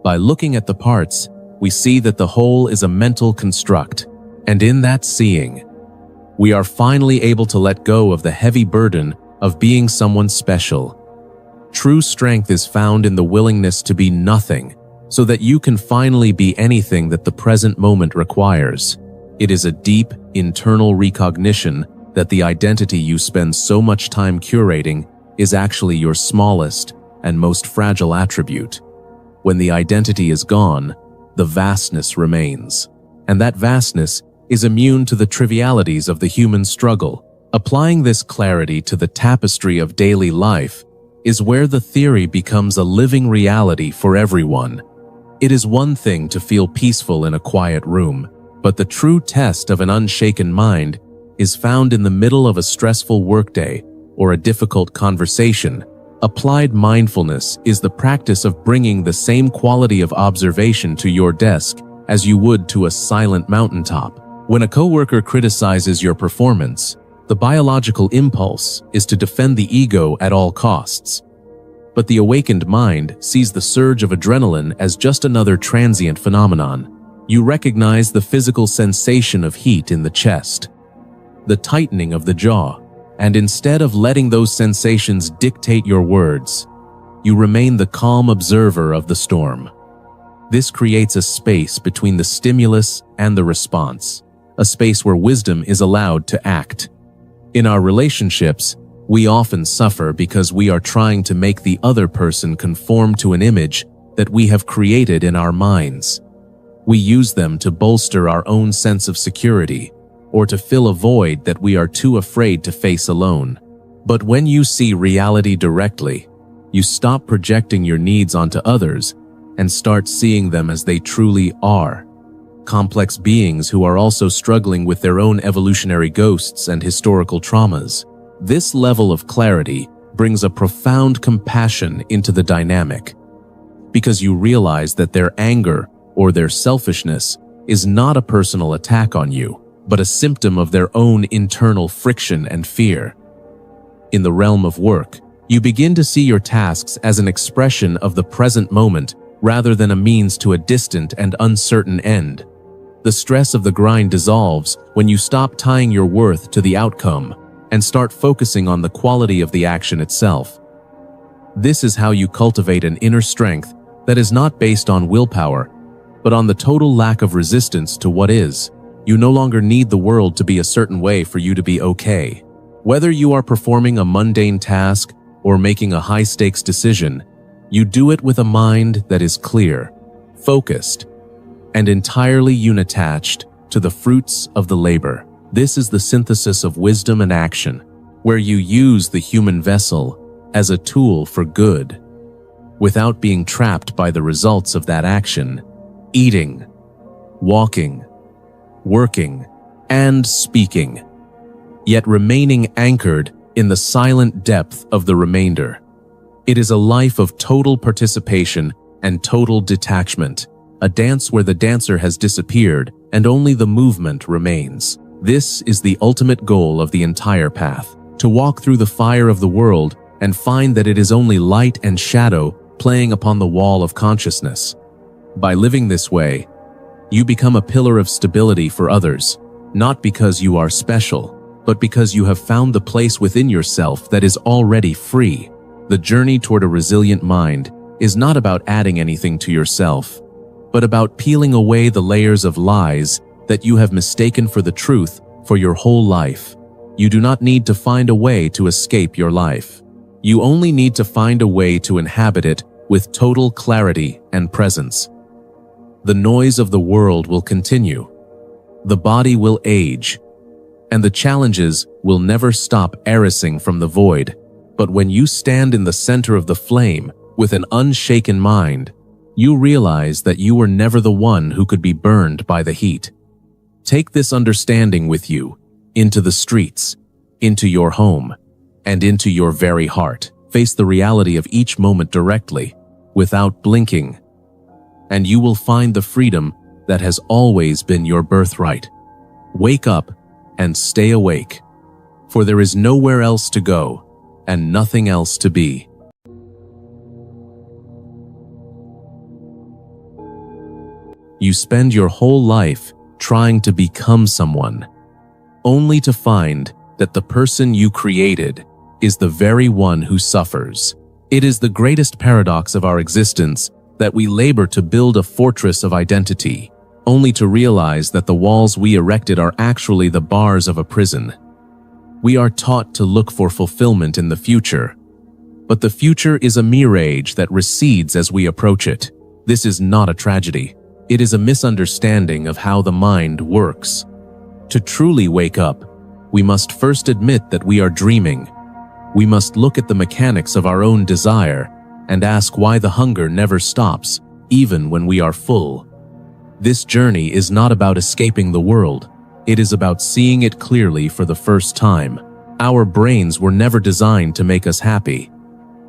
By looking at the parts, we see that the whole is a mental construct, and in that seeing, we are finally able to let go of the heavy burden of being someone special. True strength is found in the willingness to be nothing, so that you can finally be anything that the present moment requires. It is a deep, internal recognition that the identity you spend so much time curating is actually your smallest and most fragile attribute. When the identity is gone, the vastness remains, and that vastness is immune to the trivialities of the human struggle. Applying this clarity to the tapestry of daily life is where the theory becomes a living reality for everyone. It is one thing to feel peaceful in a quiet room, but the true test of an unshaken mind is found in the middle of a stressful workday or a difficult conversation. Applied mindfulness is the practice of bringing the same quality of observation to your desk as you would to a silent mountaintop. When a coworker criticizes your performance, the biological impulse is to defend the ego at all costs. But the awakened mind sees the surge of adrenaline as just another transient phenomenon. You recognize the physical sensation of heat in the chest, the tightening of the jaw, and instead of letting those sensations dictate your words, you remain the calm observer of the storm. This creates a space between the stimulus and the response, a space where wisdom is allowed to act. In our relationships, we often suffer because we are trying to make the other person conform to an image that we have created in our minds. We use them to bolster our own sense of security, or to fill a void that we are too afraid to face alone. But when you see reality directly, you stop projecting your needs onto others and start seeing them as they truly are. Complex beings who are also struggling with their own evolutionary ghosts and historical traumas. This level of clarity brings a profound compassion into the dynamic, because you realize that their anger or their selfishness is not a personal attack on you, but a symptom of their own internal friction and fear. In the realm of work, you begin to see your tasks as an expression of the present moment rather than a means to a distant and uncertain end. The stress of the grind dissolves when you stop tying your worth to the outcome and start focusing on the quality of the action itself. This is how you cultivate an inner strength that is not based on willpower, but on the total lack of resistance to what is. You no longer need the world to be a certain way for you to be okay. Whether you are performing a mundane task or making a high-stakes decision, you do it with a mind that is clear, focused, and entirely unattached to the fruits of the labor. This is the synthesis of wisdom and action, where you use the human vessel as a tool for good, without being trapped by the results of that action, eating, walking, working, and speaking, yet remaining anchored in the silent depth of the remainder. It is a life of total participation and total detachment, a dance where the dancer has disappeared and only the movement remains. This is the ultimate goal of the entire path, to walk through the fire of the world and find that it is only light and shadow playing upon the wall of consciousness. By living this way, you become a pillar of stability for others, not because you are special, but because you have found the place within yourself that is already free. The journey toward a resilient mind is not about adding anything to yourself, but about peeling away the layers of lies that you have mistaken for the truth for your whole life. You do not need to find a way to escape your life. You only need to find a way to inhabit it with total clarity and presence. The noise of the world will continue. The body will age, and the challenges will never stop arising from the void. But when you stand in the center of the flame with an unshaken mind, you realize that you were never the one who could be burned by the heat. Take this understanding with you into the streets, into your home, and into your very heart. Face the reality of each moment directly, without blinking, and you will find the freedom that has always been your birthright. Wake up and stay awake, for there is nowhere else to go and nothing else to be. You spend your whole life trying to become someone, only to find that the person you created is the very one who suffers. It is the greatest paradox of our existence that we labor to build a fortress of identity, only to realize that the walls we erected are actually the bars of a prison. We are taught to look for fulfillment in the future, but the future is a mirage that recedes as we approach it. This is not a tragedy. It is a misunderstanding of how the mind works. To truly wake up, we must first admit that we are dreaming. We must look at the mechanics of our own desire and ask why the hunger never stops even when we are full. This journey is not about escaping the world. It is about seeing it clearly for the first time. Our brains were never designed to make us happy.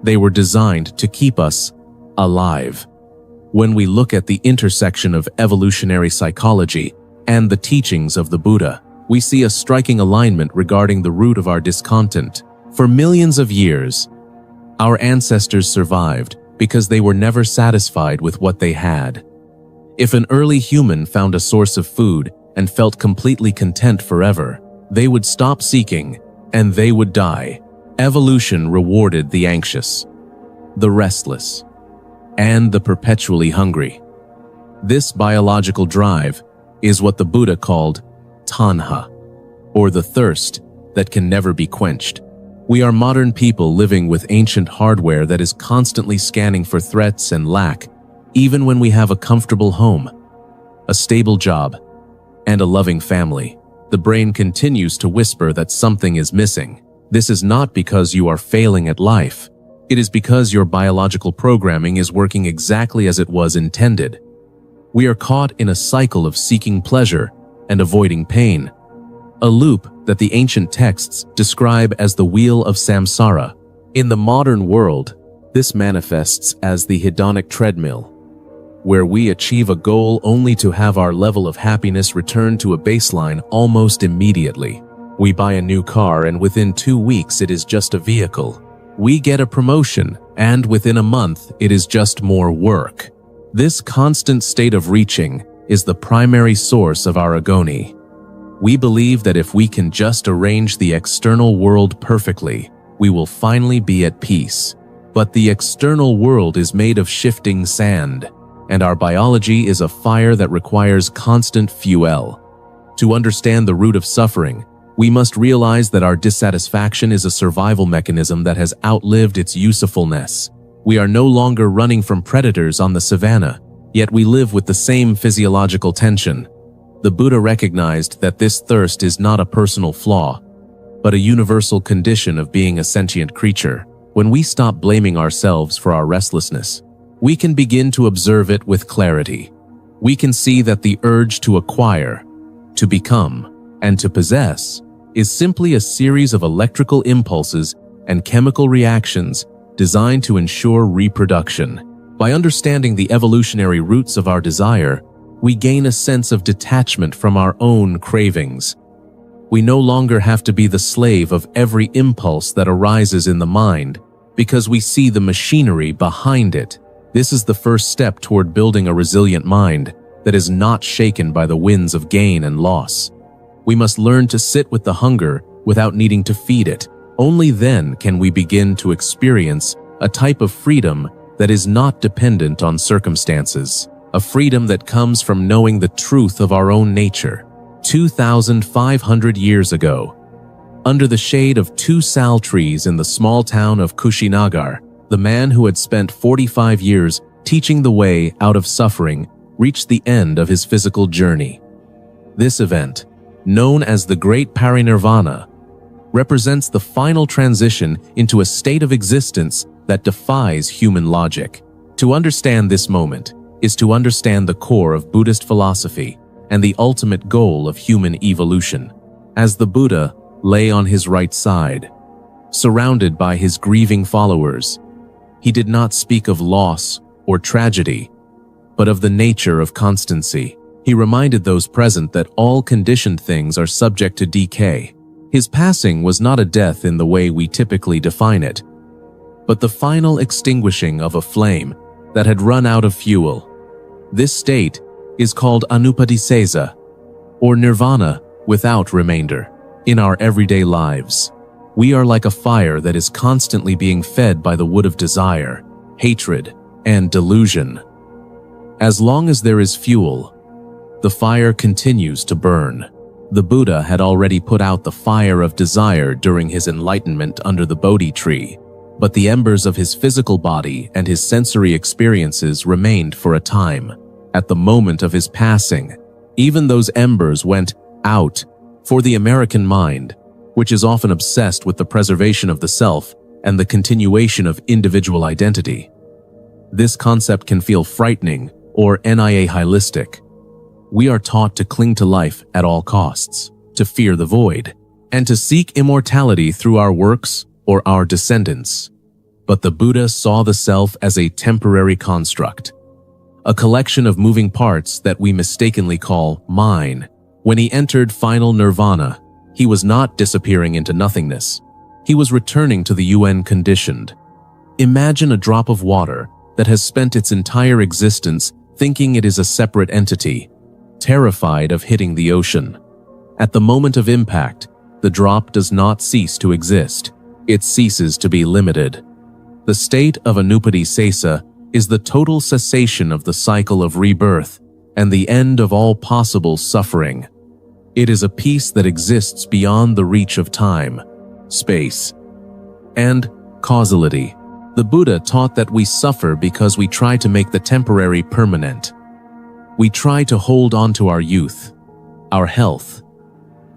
They were designed to keep us alive. When we look at the intersection of evolutionary psychology and the teachings of the Buddha, we see a striking alignment regarding the root of our discontent. For millions of years, our ancestors survived because they were never satisfied with what they had. If an early human found a source of food and felt completely content forever, they would stop seeking and they would die. Evolution rewarded the anxious, the restless, and the perpetually hungry. This biological drive is what the Buddha called tanha, or the thirst that can never be quenched. We are modern people living with ancient hardware that is constantly scanning for threats and lack, even when we have a comfortable home, a stable job, and a loving family. The brain continues to whisper that something is missing. This is not because you are failing at life. It is because your biological programming is working exactly as it was intended. We are caught in a cycle of seeking pleasure and avoiding pain, a loop that the ancient texts describe as the wheel of samsara. In the modern world, this manifests as the hedonic treadmill, where we achieve a goal only to have our level of happiness return to a baseline almost immediately. We buy a new car and within 2 weeks it is just a vehicle. We get a promotion and within a month it is just more work. This constant state of reaching is the primary source of our agony. We believe that if we can just arrange the external world perfectly, we will finally be at peace. But the external world is made of shifting sand, and our biology is a fire that requires constant fuel. To understand the root of suffering, we must realize that our dissatisfaction is a survival mechanism that has outlived its usefulness. We are no longer running from predators on the savannah, yet we live with the same physiological tension. The Buddha recognized that this thirst is not a personal flaw, but a universal condition of being a sentient creature. When we stop blaming ourselves for our restlessness, we can begin to observe it with clarity. We can see that the urge to acquire, to become, and to possess is simply a series of electrical impulses and chemical reactions designed to ensure reproduction. By understanding the evolutionary roots of our desire, we gain a sense of detachment from our own cravings. We no longer have to be the slave of every impulse that arises in the mind, because we see the machinery behind it. This is the first step toward building a resilient mind that is not shaken by the winds of gain and loss. We must learn to sit with the hunger without needing to feed it. Only then can we begin to experience a type of freedom that is not dependent on circumstances, a freedom that comes from knowing the truth of our own nature. 2,500 years ago, under the shade of 2 sal trees in the small town of Kushinagar, the man who had spent 45 years teaching the way out of suffering reached the end of his physical journey. This event, known as the Great Parinirvana, represents the final transition into a state of existence that defies human logic. To understand this moment is to understand the core of Buddhist philosophy and the ultimate goal of human evolution. As the Buddha lay on his right side, surrounded by his grieving followers, he did not speak of loss or tragedy, but of the nature of constancy. He reminded those present that all conditioned things are subject to decay. His passing was not a death in the way we typically define it, but the final extinguishing of a flame that had run out of fuel. This state is called anupadisesa, or nirvana without remainder. In our everyday lives, we are like a fire that is constantly being fed by the wood of desire, hatred, and delusion. As long as there is fuel, the fire continues to burn. The Buddha had already put out the fire of desire during his enlightenment under the Bodhi tree, but the embers of his physical body and his sensory experiences remained for a time. At the moment of his passing, even those embers went out. For the American mind, which is often obsessed with the preservation of the self and the continuation of individual identity, This concept can feel frightening or nihilistic. We are taught to cling to life at all costs, to fear the void, and to seek immortality through our works or our descendants. But the Buddha saw the self as a temporary construct, a collection of moving parts that we mistakenly call mine. When he entered final nirvana, he was not disappearing into nothingness. He was returning to the UN conditioned. Imagine a drop of water that has spent its entire existence thinking it is a separate entity, terrified of hitting the ocean. At the moment of impact, the drop does not cease to exist. It ceases to be limited. The state of Anupati Sesa is the total cessation of the cycle of rebirth and the end of all possible suffering. It is a peace that exists beyond the reach of time, space, and causality. The Buddha taught that we suffer because we try to make the temporary permanent. We try to hold on to our youth, our health,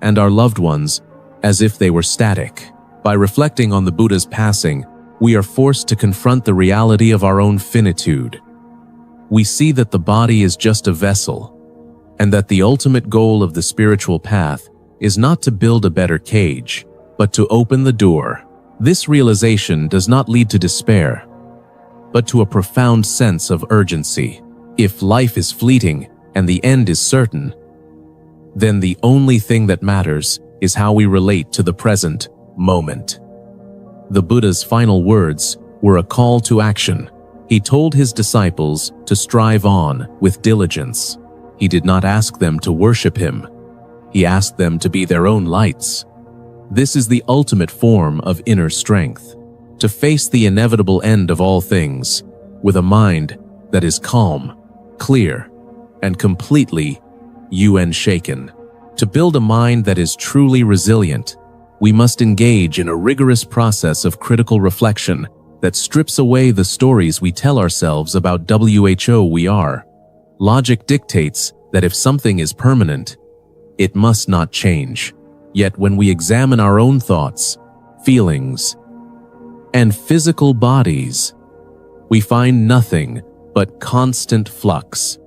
and our loved ones as if they were static. By reflecting on the Buddha's passing, we are forced to confront the reality of our own finitude. We see that the body is just a vessel, and that the ultimate goal of the spiritual path is not to build a better cage, but to open the door. This realization does not lead to despair, but to a profound sense of urgency. If life is fleeting and the end is certain, then the only thing that matters is how we relate to the present moment. The Buddha's final words were a call to action. He told his disciples to strive on with diligence. He did not ask them to worship him. He asked them to be their own lights. This is the ultimate form of inner strength, to face the inevitable end of all things with a mind that is calm, clear, and completely unshaken. To build a mind that is truly resilient, we must engage in a rigorous process of critical reflection that strips away the stories we tell ourselves about who we are. Logic dictates that if something is permanent, it must not change. Yet when we examine our own thoughts, feelings, and physical bodies, we find nothing but constant flux.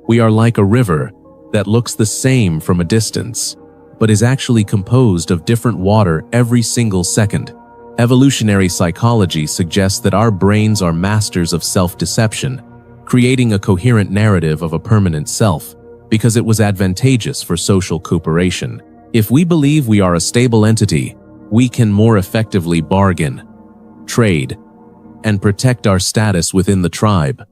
We are like a river that looks the same from a distance, but is actually composed of different water every single second. Evolutionary psychology suggests that our brains are masters of self-deception, creating a coherent narrative of a permanent self because it was advantageous for social cooperation. If we believe we are a stable entity, we can more effectively bargain, trade, and protect our status within the tribe.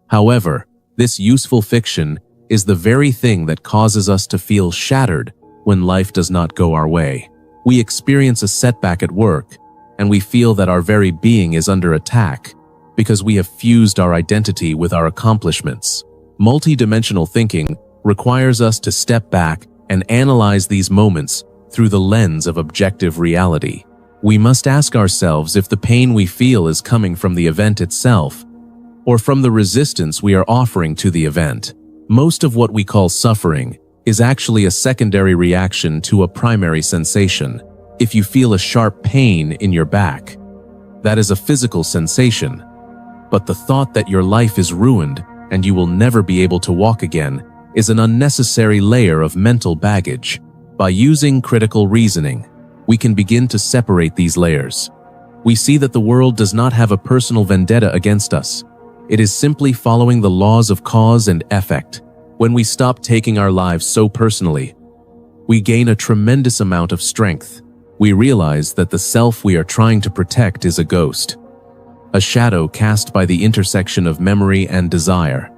However, this useful fiction is the very thing that causes us to feel shattered when life does not go our way. We experience a setback at work, and we feel that our very being is under attack because we have fused our identity with our accomplishments. Multidimensional thinking requires us to step back and analyze these moments through the lens of objective reality. We must ask ourselves if the pain we feel is coming from the event itself or from the resistance we are offering to the event. Most of what we call suffering is actually a secondary reaction to a primary sensation. If you feel a sharp pain in your back, that is a physical sensation. But the thought that your life is ruined and you will never be able to walk again is an unnecessary layer of mental baggage. By using critical reasoning, we can begin to separate these layers. We see that the world does not have a personal vendetta against us. It is simply following the laws of cause and effect. When we stop taking our lives so personally, we gain a tremendous amount of strength. We realize that the self we are trying to protect is a ghost, a shadow cast by the intersection of memory and desire.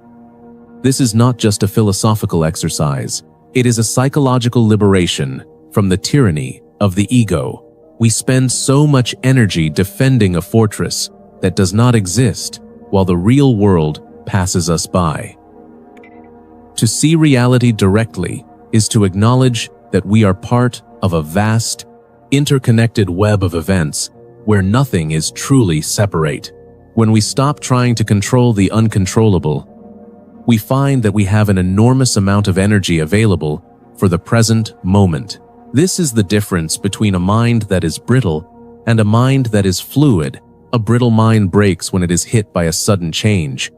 This is not just a philosophical exercise. It is a psychological liberation from the tyranny of the ego. We spend so much energy defending a fortress that does not exist while the real world passes us by. To see reality directly is to acknowledge that we are part of a vast, interconnected web of events where nothing is truly separate. When we stop trying to control the uncontrollable, we find that we have an enormous amount of energy available for the present moment. This is the difference between a mind that is brittle and a mind that is fluid. A brittle mind breaks when it is hit by a sudden change.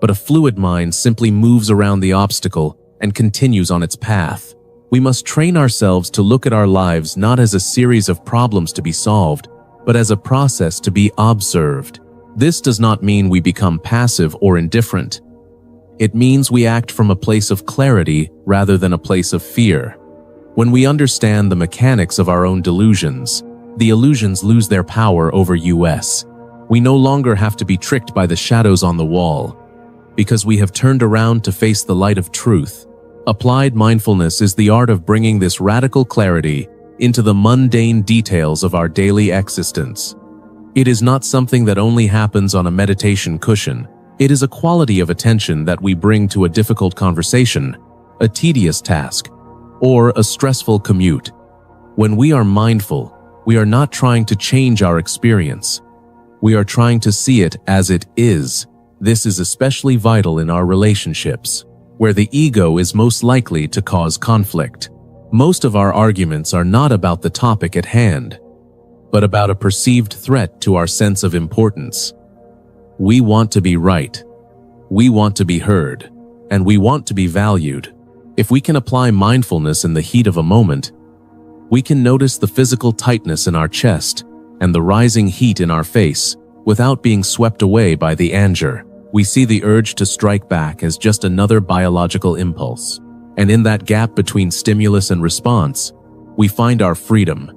But a fluid mind simply moves around the obstacle and continues on its path. We must train ourselves to look at our lives not as a series of problems to be solved, but as a process to be observed. This does not mean we become passive or indifferent. It means we act from a place of clarity rather than a place of fear. When we understand the mechanics of our own delusions, the illusions lose their power over us. We no longer have to be tricked by the shadows on the wall, because we have turned around to face the light of truth. Applied mindfulness is the art of bringing this radical clarity into the mundane details of our daily existence. It is not something that only happens on a meditation cushion. It is a quality of attention that we bring to a difficult conversation, a tedious task, or a stressful commute. When we are mindful, we are not trying to change our experience. We are trying to see it as it is. This is especially vital in our relationships, where the ego is most likely to cause conflict. Most of our arguments are not about the topic at hand, but about a perceived threat to our sense of importance. We want to be right. We want to be heard, and we want to be valued. If we can apply mindfulness in the heat of a moment, we can notice the physical tightness in our chest and the rising heat in our face without being swept away by the anger. We see the urge to strike back as just another biological impulse. And in that gap between stimulus and response, we find our freedom.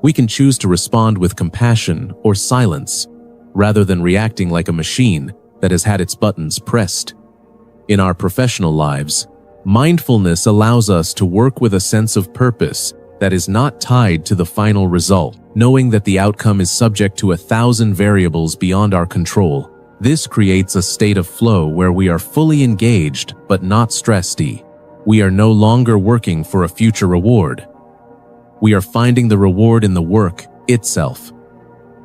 We can choose to respond with compassion or silence, rather than reacting like a machine that has had its buttons pressed. In our professional lives, mindfulness allows us to work with a sense of purpose that is not tied to the final result, knowing that the outcome is subject to 1,000 variables beyond our control. This creates a state of flow where we are fully engaged but not stressed. We are no longer working for a future reward. We are finding the reward in the work itself.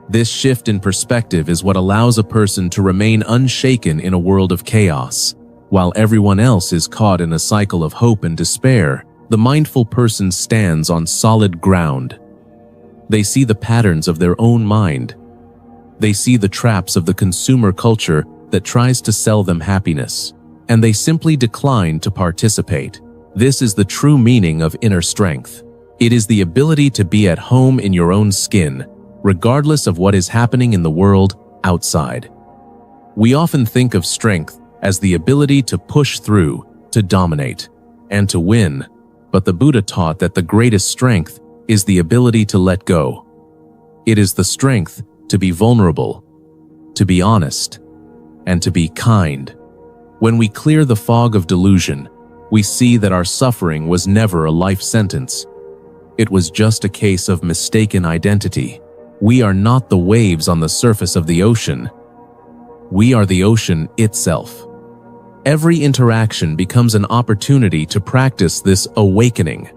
This shift in perspective is what allows a person to remain unshaken in a world of chaos. While everyone else is caught in a cycle of hope and despair, the mindful person stands on solid ground. They see the patterns of their own mind. They see the traps of the consumer culture that tries to sell them happiness, and they simply decline to participate. This is the true meaning of inner strength. It is the ability to be at home in your own skin, regardless of what is happening in the world outside. We often think of strength as the ability to push through, to dominate, and to win, but the Buddha taught that the greatest strength is the ability to let go. It is the strength to be vulnerable, to be honest, and to be kind. When we clear the fog of delusion, we see that our suffering was never a life sentence. It was just a case of mistaken identity. We are not the waves on the surface of the ocean. We are the ocean itself. Every interaction becomes an opportunity to practice this awakening.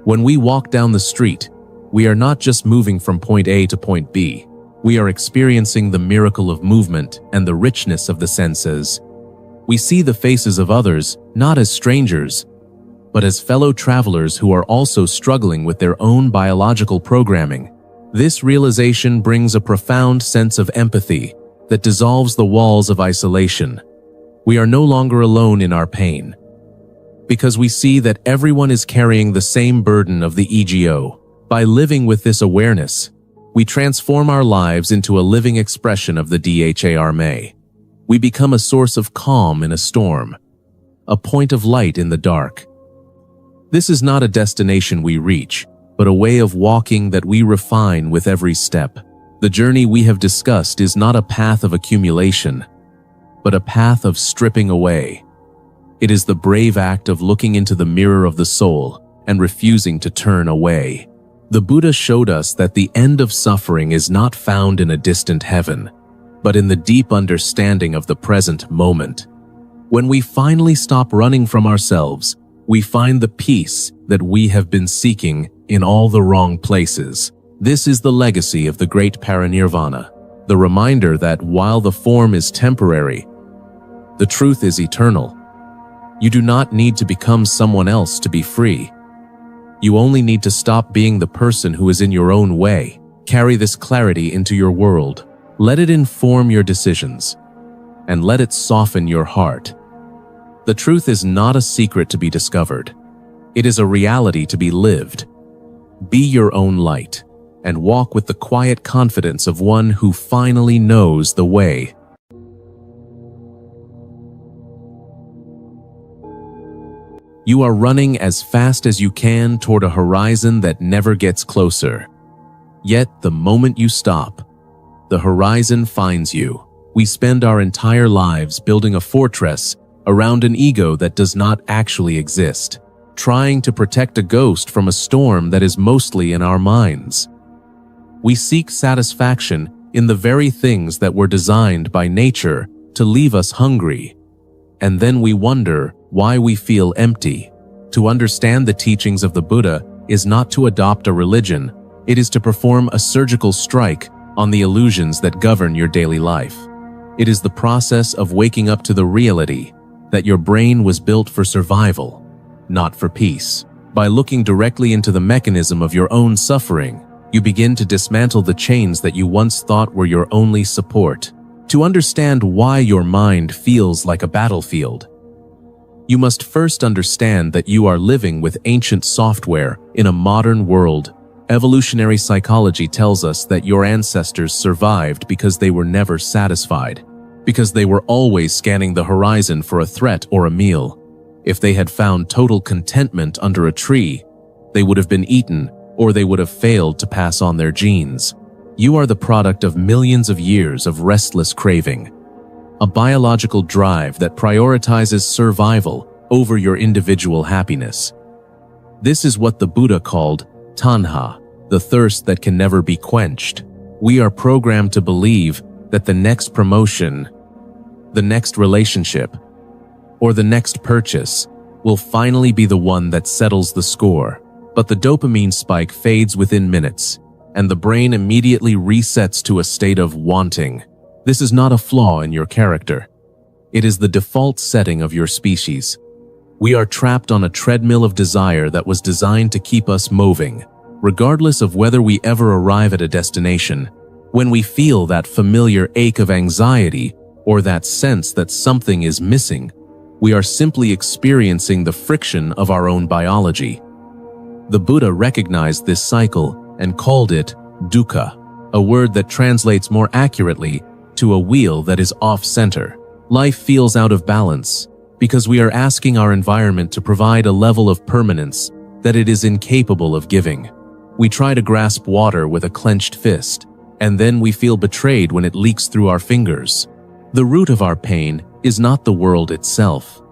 When we walk down the street, we are not just moving from point A to point B. We are experiencing the miracle of movement and the richness of the senses. We see the faces of others not as strangers, but as fellow travelers who are also struggling with their own biological programming. This realization brings a profound sense of empathy that dissolves the walls of isolation. We are no longer alone in our pain, because we see that everyone is carrying the same burden of the ego. By living with this awareness, we transform our lives into a living expression of the Dharma. We become a source of calm in a storm, a point of light in the dark. This is not a destination we reach, but a way of walking that we refine with every step. The journey we have discussed is not a path of accumulation, but a path of stripping away. It is the brave act of looking into the mirror of the soul and refusing to turn away. The Buddha showed us that the end of suffering is not found in a distant heaven, but in the deep understanding of the present moment. When we finally stop running from ourselves, we find the peace that we have been seeking in all the wrong places. This is the legacy of the great parinirvana, the reminder that while the form is temporary, the truth is eternal. You do not need to become someone else to be free. You only need to stop being the person who is in your own way. Carry this clarity into your world. Let it inform your decisions, and let it soften your heart. The truth is not a secret to be discovered. It is a reality to be lived. Be your own light, and walk with the quiet confidence of one who finally knows the way. You are running as fast as you can toward a horizon that never gets closer. Yet, the moment you stop, the horizon finds you. We spend our entire lives building a fortress around an ego that does not actually exist, trying to protect a ghost from a storm that is mostly in our minds. We seek satisfaction in the very things that were designed by nature to leave us hungry, and then we wonder why we feel empty. To understand the teachings of the Buddha is not to adopt a religion, it is to perform a surgical strike on the illusions that govern your daily life. It is the process of waking up to the reality that your brain was built for survival, not for peace. By looking directly into the mechanism of your own suffering, you begin to dismantle the chains that you once thought were your only support. To understand why your mind feels like a battlefield, you must first understand that you are living with ancient software in a modern world. Evolutionary psychology tells us that your ancestors survived because they were never satisfied, because they were always scanning the horizon for a threat or a meal. If they had found total contentment under a tree, they would have been eaten, or they would have failed to pass on their genes. You are the product of millions of years of restless craving, a biological drive that prioritizes survival over your individual happiness. This is what the Buddha called tanha, the thirst that can never be quenched. We are programmed to believe that the next promotion, the next relationship, or the next purchase will finally be the one that settles the score. But the dopamine spike fades within minutes, and the brain immediately resets to a state of wanting. This is not a flaw in your character. It is the default setting of your species. We are trapped on a treadmill of desire that was designed to keep us moving, regardless of whether we ever arrive at a destination. When we feel that familiar ache of anxiety or that sense that something is missing, we are simply experiencing the friction of our own biology. The Buddha recognized this cycle and called it dukkha, a word that translates more accurately to a wheel that is off-center. Life feels out of balance because we are asking our environment to provide a level of permanence that it is incapable of giving. We try to grasp water with a clenched fist, and then we feel betrayed when it leaks through our fingers. The root of our pain is not the world itself,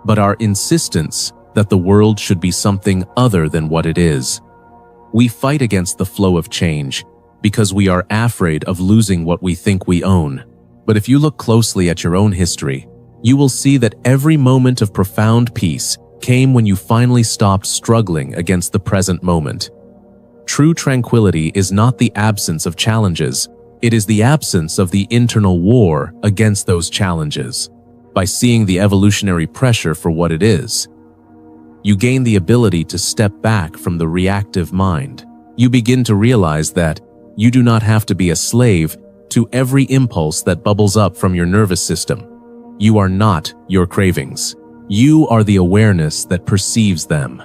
but our insistence that the world should be something other than what it is. We fight against the flow of change because we are afraid of losing what we think we own. But if you look closely at your own history, you will see that every moment of profound peace came when you finally stopped struggling against the present moment. True tranquility is not the absence of challenges, it is the absence of the internal war against those challenges. By seeing the evolutionary pressure for what it is, you gain the ability to step back from the reactive mind. You begin to realize that you do not have to be a slave to every impulse that bubbles up from your nervous system. You are not your cravings. You are the awareness that perceives them.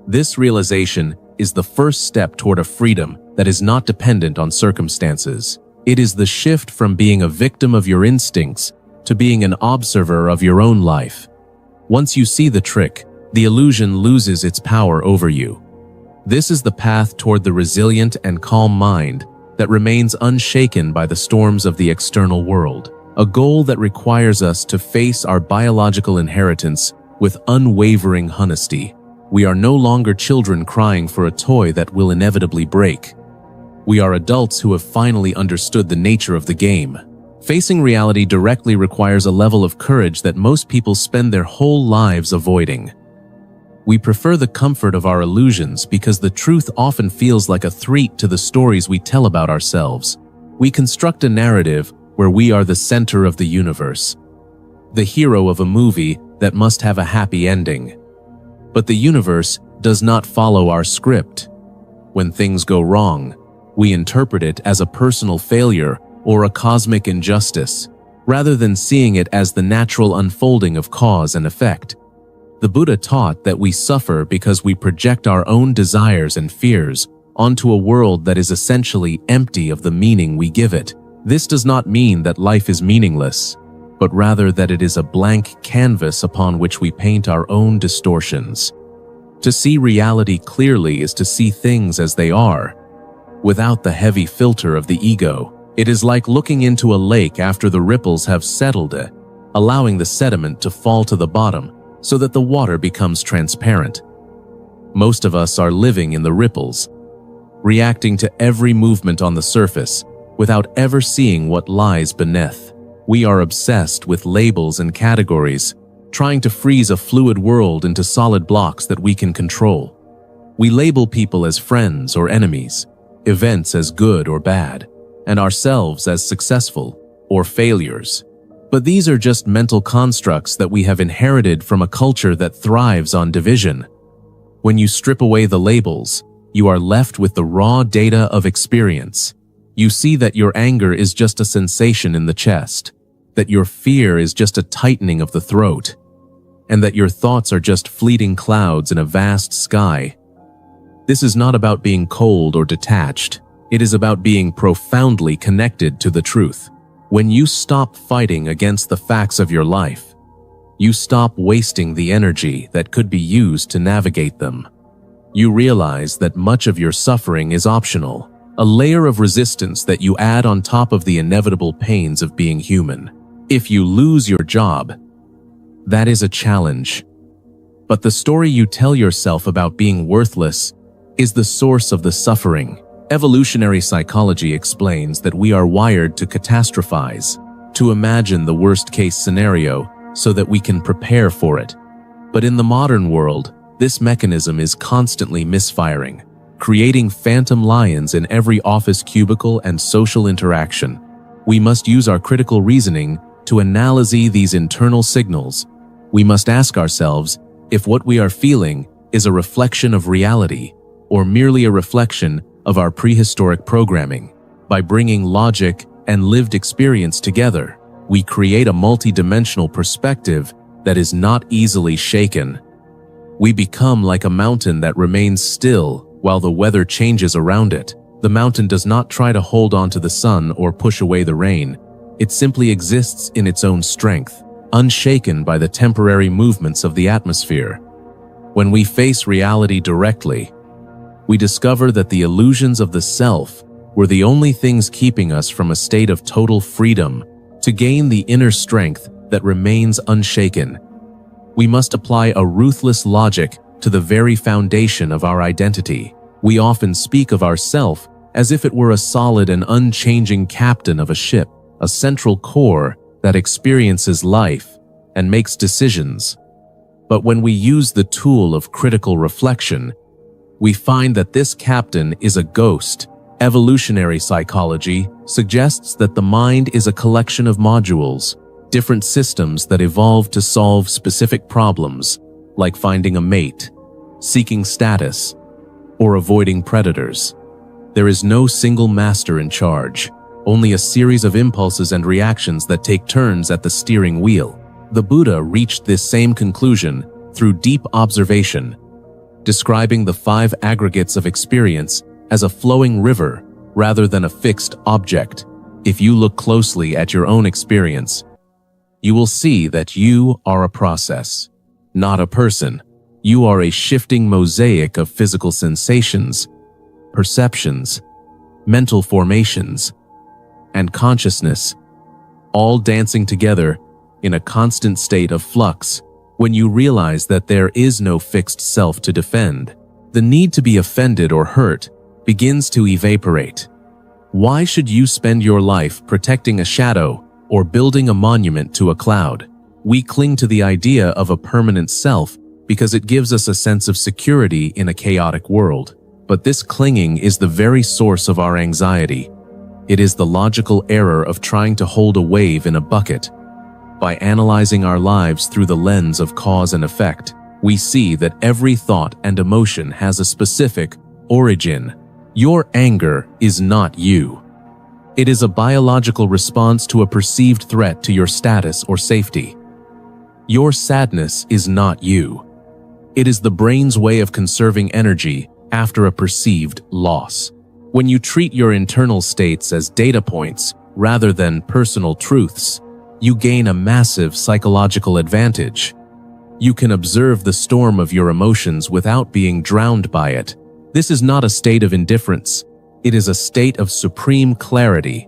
This realization is the first step toward a freedom that is not dependent on circumstances. It is the shift from being a victim of your instincts to being an observer of your own life. Once you see the trick, the illusion loses its power over you. This is the path toward the resilient and calm mind that remains unshaken by the storms of the external world, a goal that requires us to face our biological inheritance with unwavering honesty. We are no longer children crying for a toy that will inevitably break. We are adults who have finally understood the nature of the game. Facing reality directly requires a level of courage that most people spend their whole lives avoiding. We prefer the comfort of our illusions because the truth often feels like a threat to the stories we tell about ourselves. We construct a narrative where we are the center of the universe, the hero of a movie that must have a happy ending. But the universe does not follow our script. When things go wrong, We interpret it as a personal failure or a cosmic injustice, rather than seeing it as the natural unfolding of cause and effect. The Buddha taught that we suffer because we project our own desires and fears onto a world that is essentially empty of the meaning we give it. This does not mean that life is meaningless, but rather that it is a blank canvas upon which we paint our own distortions. To see reality clearly is to see things as they are, without the heavy filter of the ego. It is like looking into a lake after the ripples have settled, allowing the sediment to fall to the bottom so that the water becomes transparent. Most of us are living in the ripples, reacting to every movement on the surface without ever seeing what lies beneath. We are obsessed with labels and categories, trying to freeze a fluid world into solid blocks that we can control. We label people as friends or enemies, events as good or bad, and ourselves as successful or failures. But these are just mental constructs that we have inherited from a culture that thrives on division. When you strip away the labels, you are left with the raw data of experience. You see that your anger is just a sensation in the chest, that your fear is just a tightening of the throat, and that your thoughts are just fleeting clouds in a vast sky. This is not about being cold or detached. It is about being profoundly connected to the truth. When you stop fighting against the facts of your life, you stop wasting the energy that could be used to navigate them. You realize that much of your suffering is optional, a layer of resistance that you add on top of the inevitable pains of being human. If you lose your job, that is a challenge. But the story you tell yourself about being worthless is the source of the suffering. Evolutionary psychology explains that we are wired to catastrophize, to imagine the worst-case scenario so that we can prepare for it. But in the modern world, this mechanism is constantly misfiring, creating phantom lions in every office cubicle and social interaction. We must use our critical reasoning to analyze these internal signals. We must ask ourselves if what we are feeling is a reflection of reality or merely a reflection of our prehistoric programming. By bringing logic and lived experience together, we create a multidimensional perspective that is not easily shaken. We become like a mountain that remains still while the weather changes around it. The mountain does not try to hold on to the sun or push away the rain. It simply exists in its own strength, unshaken by the temporary movements of the atmosphere. When we face reality directly, we discover that the illusions of the self were the only things keeping us from a state of total freedom. To gain the inner strength that remains unshaken, we must apply a ruthless logic to the very foundation of our identity. We often speak of ourself as if it were a solid and unchanging captain of a ship, a central core that experiences life and makes decisions. But when we use the tool of critical reflection, we find that this captain is a ghost. Evolutionary psychology suggests that the mind is a collection of modules, different systems that evolve to solve specific problems, like finding a mate, seeking status, or avoiding predators. There is no single master in charge, only a series of impulses and reactions that take turns at the steering wheel. The Buddha reached this same conclusion through deep observation, describing the 5 aggregates of experience as a flowing river rather than a fixed object. If you look closely at your own experience, you will see that you are a process, not a person. You are a shifting mosaic of physical sensations, perceptions, mental formations, and consciousness, all dancing together in a constant state of flux. When you realize that there is no fixed self to defend, the need to be offended or hurt begins to evaporate. Why should you spend your life protecting a shadow or building a monument to a cloud? We cling to the idea of a permanent self because it gives us a sense of security in a chaotic world. But this clinging is the very source of our anxiety. It is the logical error of trying to hold a wave in a bucket. By analyzing our lives through the lens of cause and effect, we see that every thought and emotion has a specific origin. Your anger is not you. It is a biological response to a perceived threat to your status or safety. Your sadness is not you. It is the brain's way of conserving energy after a perceived loss. When you treat your internal states as data points rather than personal truths, you gain a massive psychological advantage. You can observe the storm of your emotions without being drowned by it. This is not a state of indifference. It is a state of supreme clarity.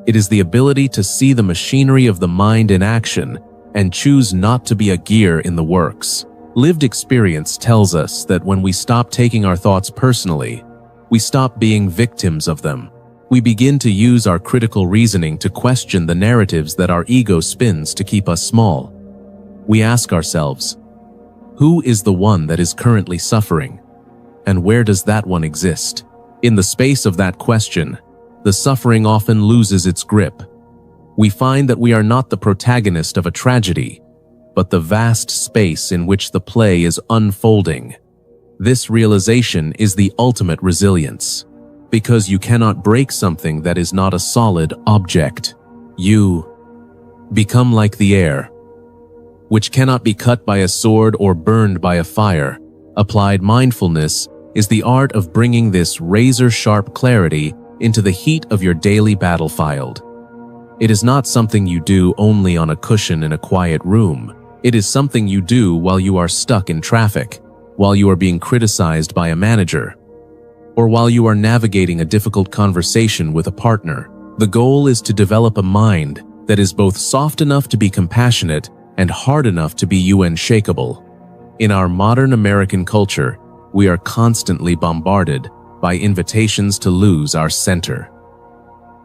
It is the ability to see the machinery of the mind in action and choose not to be a gear in the works. Lived experience tells us that when we stop taking our thoughts personally, we stop being victims of them. We begin to use our critical reasoning to question the narratives that our ego spins to keep us small. We ask ourselves, who is the one that is currently suffering? And where does that one exist? In the space of that question, the suffering often loses its grip. We find that we are not the protagonist of a tragedy, but the vast space in which the play is unfolding. This realization is the ultimate resilience, because you cannot break something that is not a solid object. You become like the air, which cannot be cut by a sword or burned by a fire. Applied mindfulness is the art of bringing this razor-sharp clarity into the heat of your daily battlefield. It is not something you do only on a cushion in a quiet room. It is something you do while you are stuck in traffic, while you are being criticized by a manager, or while you are navigating a difficult conversation with a partner. The goal is to develop a mind that is both soft enough to be compassionate and hard enough to be unshakable. In our modern American culture, we are constantly bombarded by invitations to lose our center.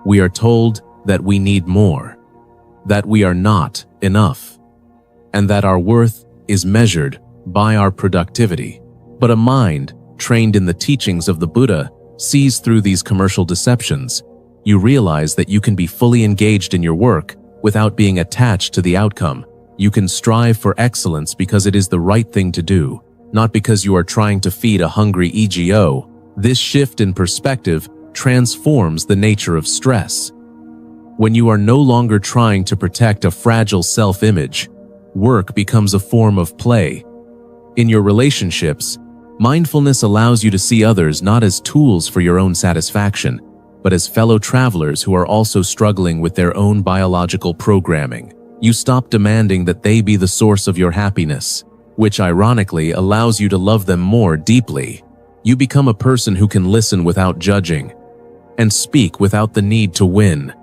We are told that we need more, that we are not enough, and that our worth is measured by our productivity. But a mind trained in the teachings of the Buddha sees through these commercial deceptions. You realize that you can be fully engaged in your work without being attached to the outcome. You can strive for excellence because it is the right thing to do, not because you are trying to feed a hungry ego. This shift in perspective transforms the nature of stress. When you are no longer trying to protect a fragile self-image, work becomes a form of play. In your relationships, mindfulness allows you to see others not as tools for your own satisfaction, but as fellow travelers who are also struggling with their own biological programming. You stop demanding that they be the source of your happiness, which ironically allows you to love them more deeply. You become a person who can listen without judging and speak without the need to win.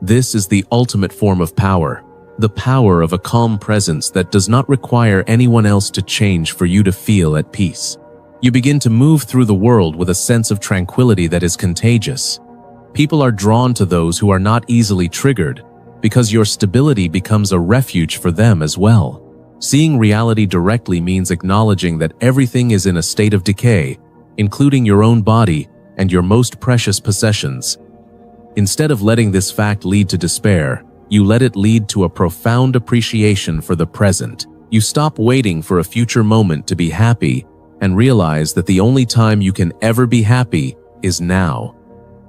This is the ultimate form of power, the power of a calm presence that does not require anyone else to change for you to feel at peace. You begin to move through the world with a sense of tranquility that is contagious. People are drawn to those who are not easily triggered, because your stability becomes a refuge for them as well. Seeing reality directly means acknowledging that everything is in a state of decay, including your own body and your most precious possessions. Instead of letting this fact lead to despair, you let it lead to a profound appreciation for the present. You stop waiting for a future moment to be happy and realize that the only time you can ever be happy is now.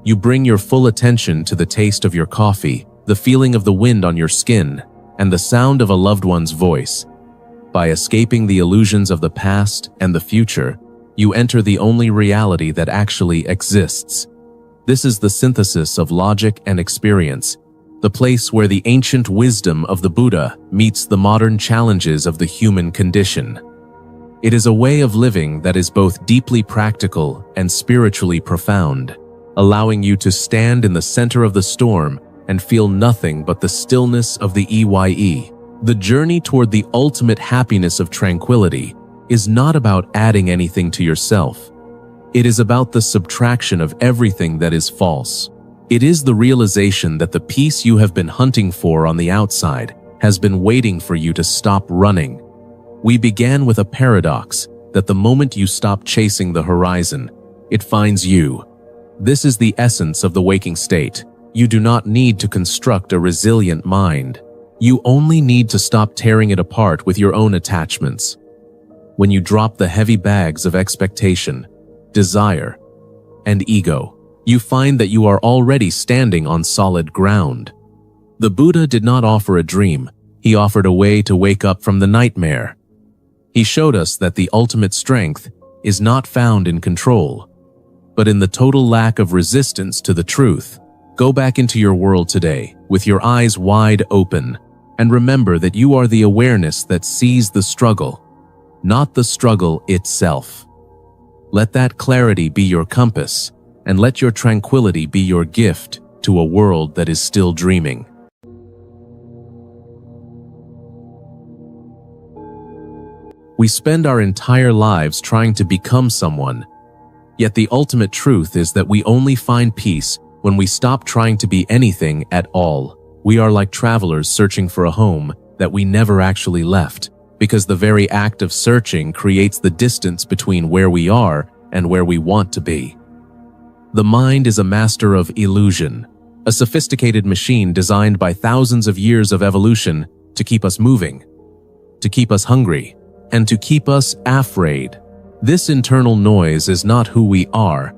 You bring your full attention to the taste of your coffee, the feeling of the wind on your skin, and the sound of a loved one's voice. By escaping the illusions of the past and the future, you enter the only reality that actually exists. This is the synthesis of logic and experience, the place where the ancient wisdom of the Buddha meets the modern challenges of the human condition. It is a way of living that is both deeply practical and spiritually profound, allowing you to stand in the center of the storm and feel nothing but the stillness of the EYE. The journey toward the ultimate happiness of tranquility is not about adding anything to yourself. It is about the subtraction of everything that is false. It is the realization that the peace you have been hunting for on the outside has been waiting for you to stop running. We began with a paradox that the moment you stop chasing the horizon, it finds you. This is the essence of the waking state. You do not need to construct a resilient mind. You only need to stop tearing it apart with your own attachments. When you drop the heavy bags of expectation, desire, and ego. You find that you are already standing on solid ground. The Buddha did not offer a dream. He offered a way to wake up from the nightmare. He showed us that the ultimate strength is not found in control, but in the total lack of resistance to the truth. Go back into your world today with your eyes wide open and remember that you are the awareness that sees the struggle, not the struggle itself. Let that clarity be your compass, and let your tranquility be your gift to a world that is still dreaming. We spend our entire lives trying to become someone, yet the ultimate truth is that we only find peace when we stop trying to be anything at all. We are like travelers searching for a home that we never actually left, because the very act of searching creates the distance between where we are and where we want to be. The mind is a master of illusion, a sophisticated machine designed by thousands of years of evolution to keep us moving, to keep us hungry, and to keep us afraid. This internal noise is not who we are,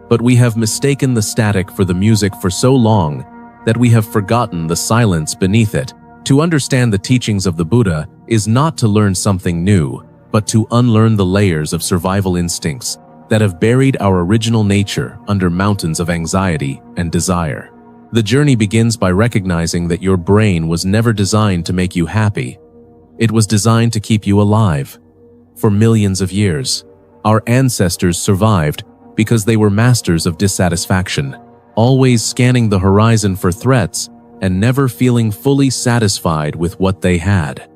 but we have mistaken the static for the music for so long that we have forgotten the silence beneath it. To understand the teachings of the Buddha is not to learn something new, but to unlearn the layers of survival instincts that have buried our original nature under mountains of anxiety and desire. The journey begins by recognizing that your brain was never designed to make you happy. It was designed to keep you alive. For millions of years, our ancestors survived because they were masters of dissatisfaction, always scanning the horizon for threats and never feeling fully satisfied with what they had.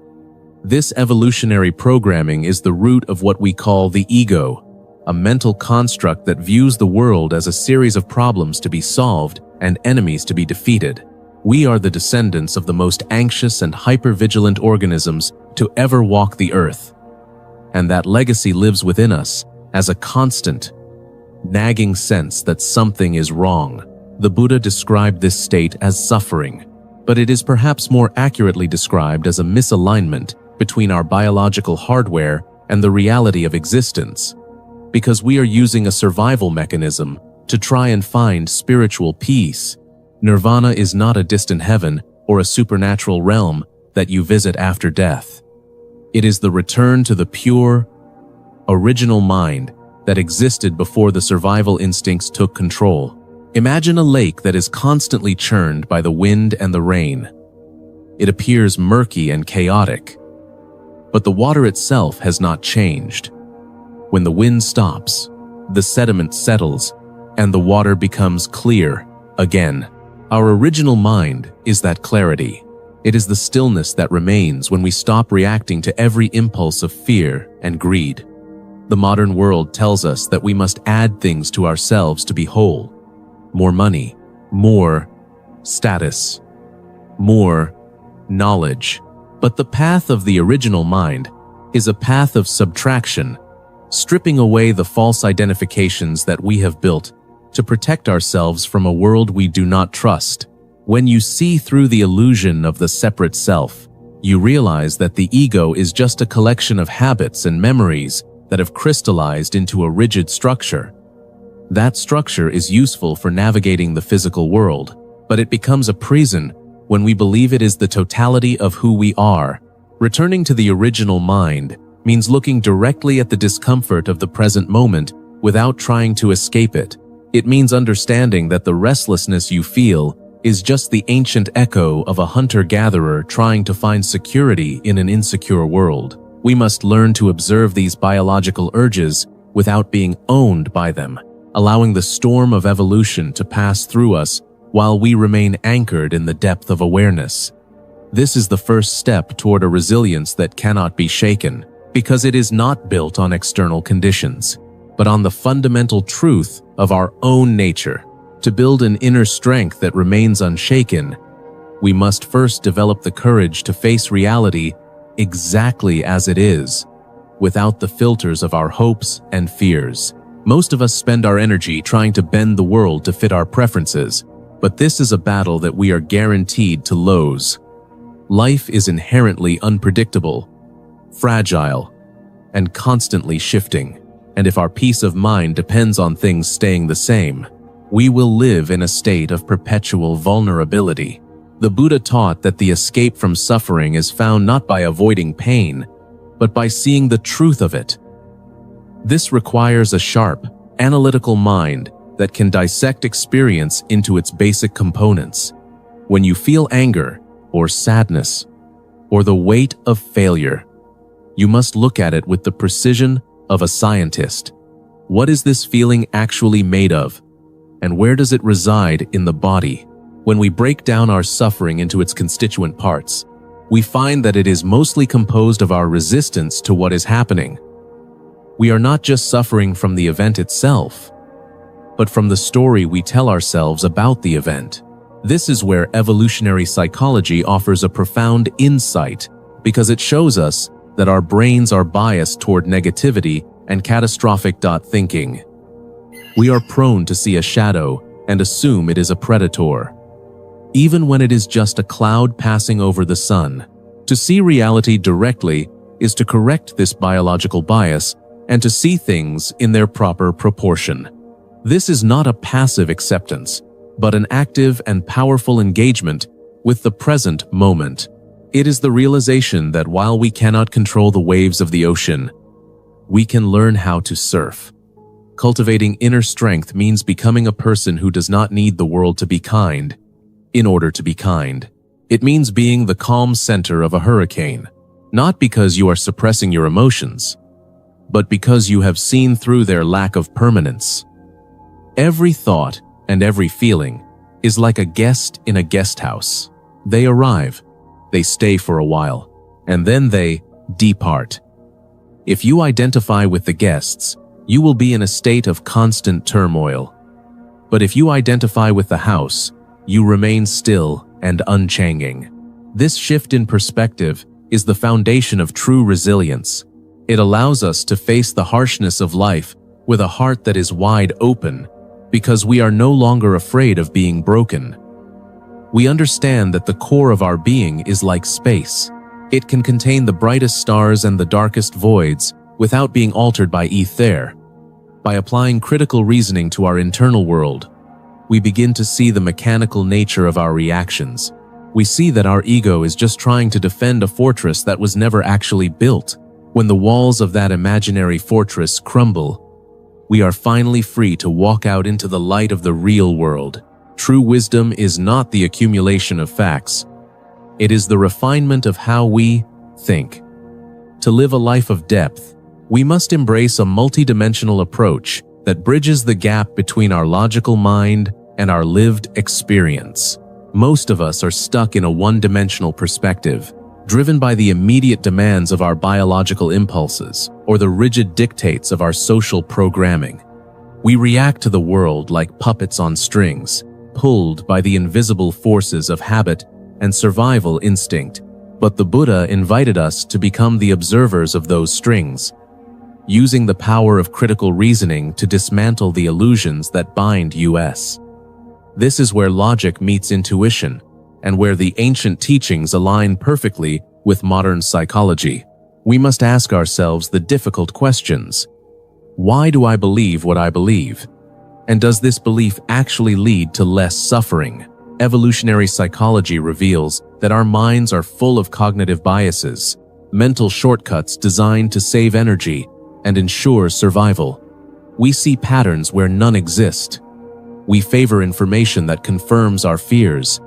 This evolutionary programming is the root of what we call the ego, a mental construct that views the world as a series of problems to be solved and enemies to be defeated. We are the descendants of the most anxious and hyper-vigilant organisms to ever walk the earth, and that legacy lives within us as a constant, nagging sense that something is wrong. The Buddha described this state as suffering, but it is perhaps more accurately described as a misalignment between our biological hardware and the reality of existence, because we are using a survival mechanism to try and find spiritual peace. Nirvana is not a distant heaven or a supernatural realm that you visit after death. It is the return to the pure, original mind that existed before the survival instincts took control. Imagine a lake that is constantly churned by the wind and the rain. It appears murky and chaotic, but the water itself has not changed. When the wind stops, the sediment settles and the water becomes clear again. Our original mind is that clarity. It is the stillness that remains when we stop reacting to every impulse of fear and greed. The modern world tells us that we must add things to ourselves to be whole. More money, more status, more knowledge. But the path of the original mind is a path of subtraction, stripping away the false identifications that we have built to protect ourselves from a world we do not trust. When you see through the illusion of the separate self, you realize that the ego is just a collection of habits and memories that have crystallized into a rigid structure. That structure is useful for navigating the physical world, but it becomes a prison when we believe it is the totality of who we are. Returning to the original mind means looking directly at the discomfort of the present moment without trying to escape it. It means understanding that the restlessness you feel is just the ancient echo of a hunter-gatherer trying to find security in an insecure world. We must learn to observe these biological urges without being owned by them, allowing the storm of evolution to pass through us while we remain anchored in the depth of awareness. This is the first step toward a resilience that cannot be shaken, because it is not built on external conditions, but on the fundamental truth of our own nature. To build an inner strength that remains unshaken, we must first develop the courage to face reality exactly as it is, without the filters of our hopes and fears. Most of us spend our energy trying to bend the world to fit our preferences, but this is a battle that we are guaranteed to lose. Life is inherently unpredictable, fragile, and constantly shifting. and if our peace of mind depends on things staying the same, we will live in a state of perpetual vulnerability. The Buddha taught that the escape from suffering is found not by avoiding pain, but by seeing the truth of it. This requires a sharp, analytical mind that can dissect experience into its basic components. When you feel anger, or sadness, or the weight of failure, you must look at it with the precision of a scientist. What is this feeling actually made of? And where does it reside in the body? When we break down our suffering into its constituent parts, we find that it is mostly composed of our resistance to what is happening. We are not just suffering from the event itself, but from the story we tell ourselves about the event. This is where evolutionary psychology offers a profound insight, because it shows us that our brains are biased toward negativity and catastrophic thinking. We are prone to see a shadow and assume it is a predator, even when it is just a cloud passing over the sun. To see reality directly is to correct this biological bias and to see things in their proper proportion. This is not a passive acceptance, but an active and powerful engagement with the present moment. It is the realization that while we cannot control the waves of the ocean, we can learn how to surf. Cultivating inner strength means becoming a person who does not need the world to be kind in order to be kind. It means being the calm center of a hurricane, not because you are suppressing your emotions, but because you have seen through their lack of permanence. Every thought and every feeling is like a guest in a guest house. They arrive, they stay for a while, and then they depart. If you identify with the guests, you will be in a state of constant turmoil. But if you identify with the house, you remain still and unchanging. This shift in perspective is the foundation of true resilience. It allows us to face the harshness of life with a heart that is wide open, because we are no longer afraid of being broken. We understand that the core of our being is like space. It can contain the brightest stars and the darkest voids without being altered by ether. By applying critical reasoning to our internal world, we begin to see the mechanical nature of our reactions. We see that our ego is just trying to defend a fortress that was never actually built. When the walls of that imaginary fortress crumble, we are finally free to walk out into the light of the real world. True wisdom is not the accumulation of facts. It is the refinement of how we think. To live a life of depth, we must embrace a multidimensional approach that bridges the gap between our logical mind and our lived experience. Most of us are stuck in a one-dimensional perspective, driven by the immediate demands of our biological impulses or the rigid dictates of our social programming. We react to the world like puppets on strings, pulled by the invisible forces of habit and survival instinct. But the Buddha invited us to become the observers of those strings, using the power of critical reasoning to dismantle the illusions that bind us. This is where logic meets intuition, and where the ancient teachings align perfectly with modern psychology. We must ask ourselves the difficult questions. Why do I believe what I believe? And does this belief actually lead to less suffering? Evolutionary psychology reveals that our minds are full of cognitive biases, mental shortcuts designed to save energy and ensure survival. We see patterns where none exist. We favor information that confirms our fears,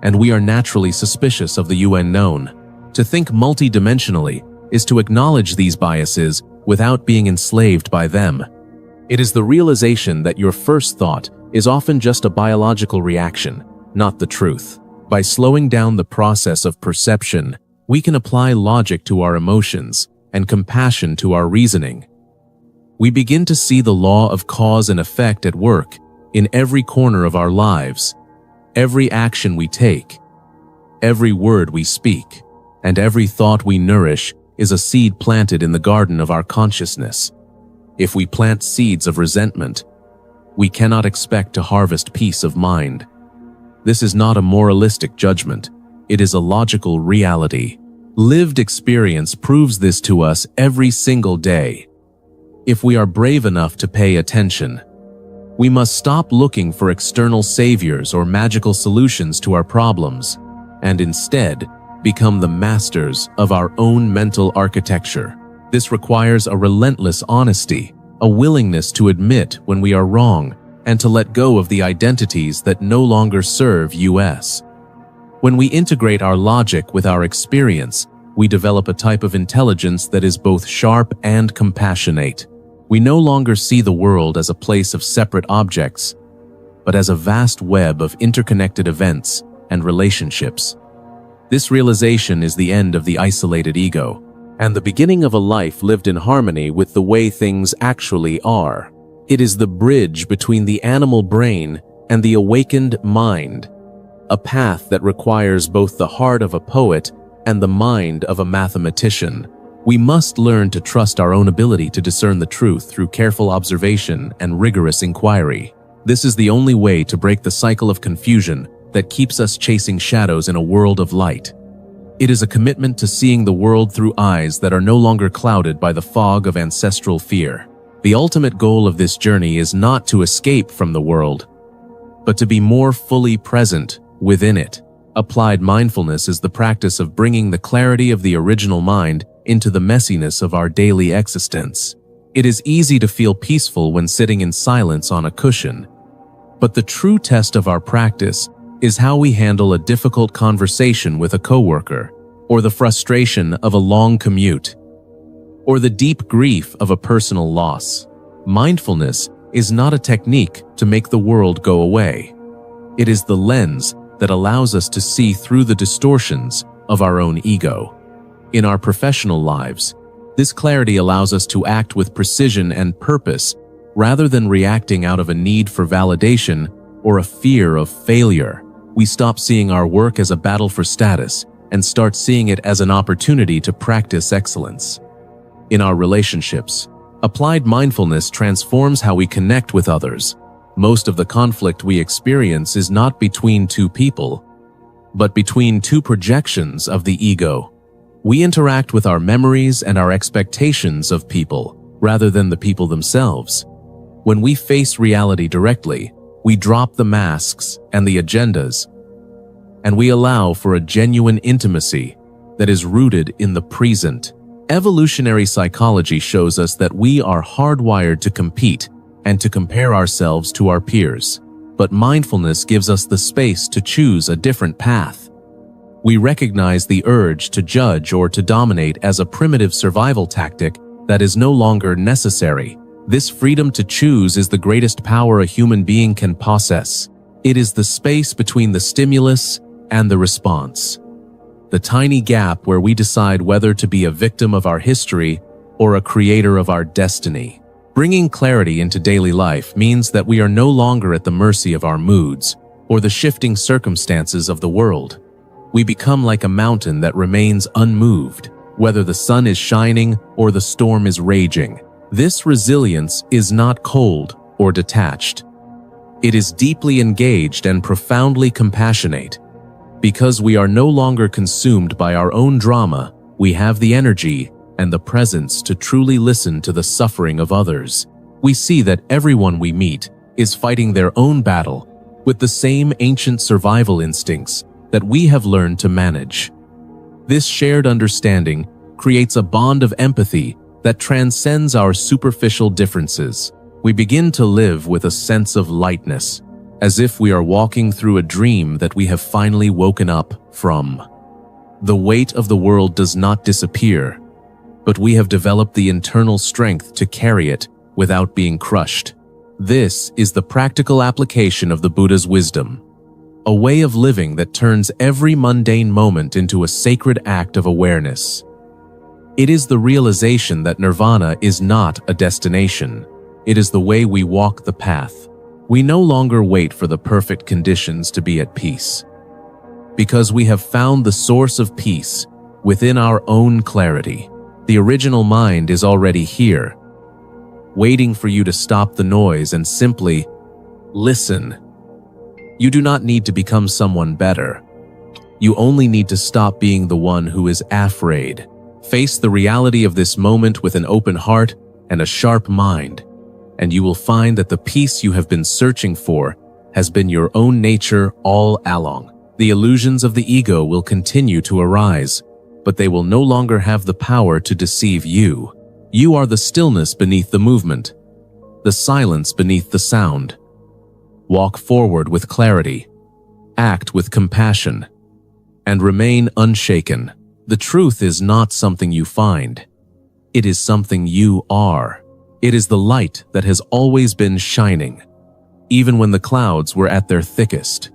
and we are naturally suspicious of the unknown. To think multidimensionally is to acknowledge these biases without being enslaved by them. It is the realization that your first thought is often just a biological reaction, not the truth. By slowing down the process of perception, we can apply logic to our emotions and compassion to our reasoning. We begin to see the law of cause and effect at work in every corner of our lives. Every action we take, every word we speak, and every thought we nourish is a seed planted in the garden of our consciousness. If we plant seeds of resentment, we cannot expect to harvest peace of mind. This is not a moralistic judgment, it is a logical reality. Lived experience proves this to us every single day. if we are brave enough to pay attention. We must stop looking for external saviors or magical solutions to our problems, and instead become the masters of our own mental architecture. This requires a relentless honesty, a willingness to admit when we are wrong, and to let go of the identities that no longer serve us. When we integrate our logic with our experience, we develop a type of intelligence that is both sharp and compassionate. We no longer see the world as a place of separate objects, but as a vast web of interconnected events and relationships. This realization is the end of the isolated ego, and the beginning of a life lived in harmony with the way things actually are. It is the bridge between the animal brain and the awakened mind, a path that requires both the heart of a poet and the mind of a mathematician. We must learn to trust our own ability to discern the truth through careful observation and rigorous inquiry. This is the only way to break the cycle of confusion that keeps us chasing shadows in a world of light. It is a commitment to seeing the world through eyes that are no longer clouded by the fog of ancestral fear. The ultimate goal of this journey is not to escape from the world, but to be more fully present within it. Applied mindfulness is the practice of bringing the clarity of the original mind into the messiness of our daily existence. It is easy to feel peaceful when sitting in silence on a cushion, but the true test of our practice is how we handle a difficult conversation with a coworker, or the frustration of a long commute, or the deep grief of a personal loss. Mindfulness is not a technique to make the world go away. It is the lens that allows us to see through the distortions of our own ego. In our professional lives, this clarity allows us to act with precision and purpose rather than reacting out of a need for validation or a fear of failure. We stop seeing our work as a battle for status and start seeing it as an opportunity to practice excellence. In our relationships, applied mindfulness transforms how we connect with others. Most of the conflict we experience is not between two people, but between two projections of the ego. We interact with our memories and our expectations of people, rather than the people themselves. When we face reality directly, we drop the masks and the agendas, and we allow for a genuine intimacy that is rooted in the present. Evolutionary psychology shows us that we are hardwired to compete and to compare ourselves to our peers, but mindfulness gives us the space to choose a different path. We recognize the urge to judge or to dominate as a primitive survival tactic that is no longer necessary. This freedom to choose is the greatest power a human being can possess. It is the space between the stimulus and the response, the tiny gap where we decide whether to be a victim of our history or a creator of our destiny. Bringing clarity into daily life means that we are no longer at the mercy of our moods or the shifting circumstances of the world. We become like a mountain that remains unmoved, whether the sun is shining or the storm is raging. This resilience is not cold or detached. It is deeply engaged and profoundly compassionate. Because we are no longer consumed by our own drama, we have the energy and the presence to truly listen to the suffering of others. We see that everyone we meet is fighting their own battle with the same ancient survival instincts that we have learned to manage. This shared understanding creates a bond of empathy that transcends our superficial differences. We begin to live with a sense of lightness, as if we are walking through a dream that we have finally woken up from. The weight of the world does not disappear, but we have developed the internal strength to carry it without being crushed. This is the practical application of the Buddha's wisdom, a way of living that turns every mundane moment into a sacred act of awareness. It is the realization that nirvana is not a destination. It is the way we walk the path. We no longer wait for the perfect conditions to be at peace, because we have found the source of peace within our own clarity. The original mind is already here, waiting for you to stop the noise and simply listen. You do not need to become someone better. You only need to stop being the one who is afraid. Face the reality of this moment with an open heart and a sharp mind, and you will find that the peace you have been searching for has been your own nature all along. The illusions of the ego will continue to arise, but they will no longer have the power to deceive you. You are the stillness beneath the movement, the silence beneath the sound. Walk forward with clarity, act with compassion, and remain unshaken. The truth is not something you find. It is something you are. It is the light that has always been shining, even when the clouds were at their thickest.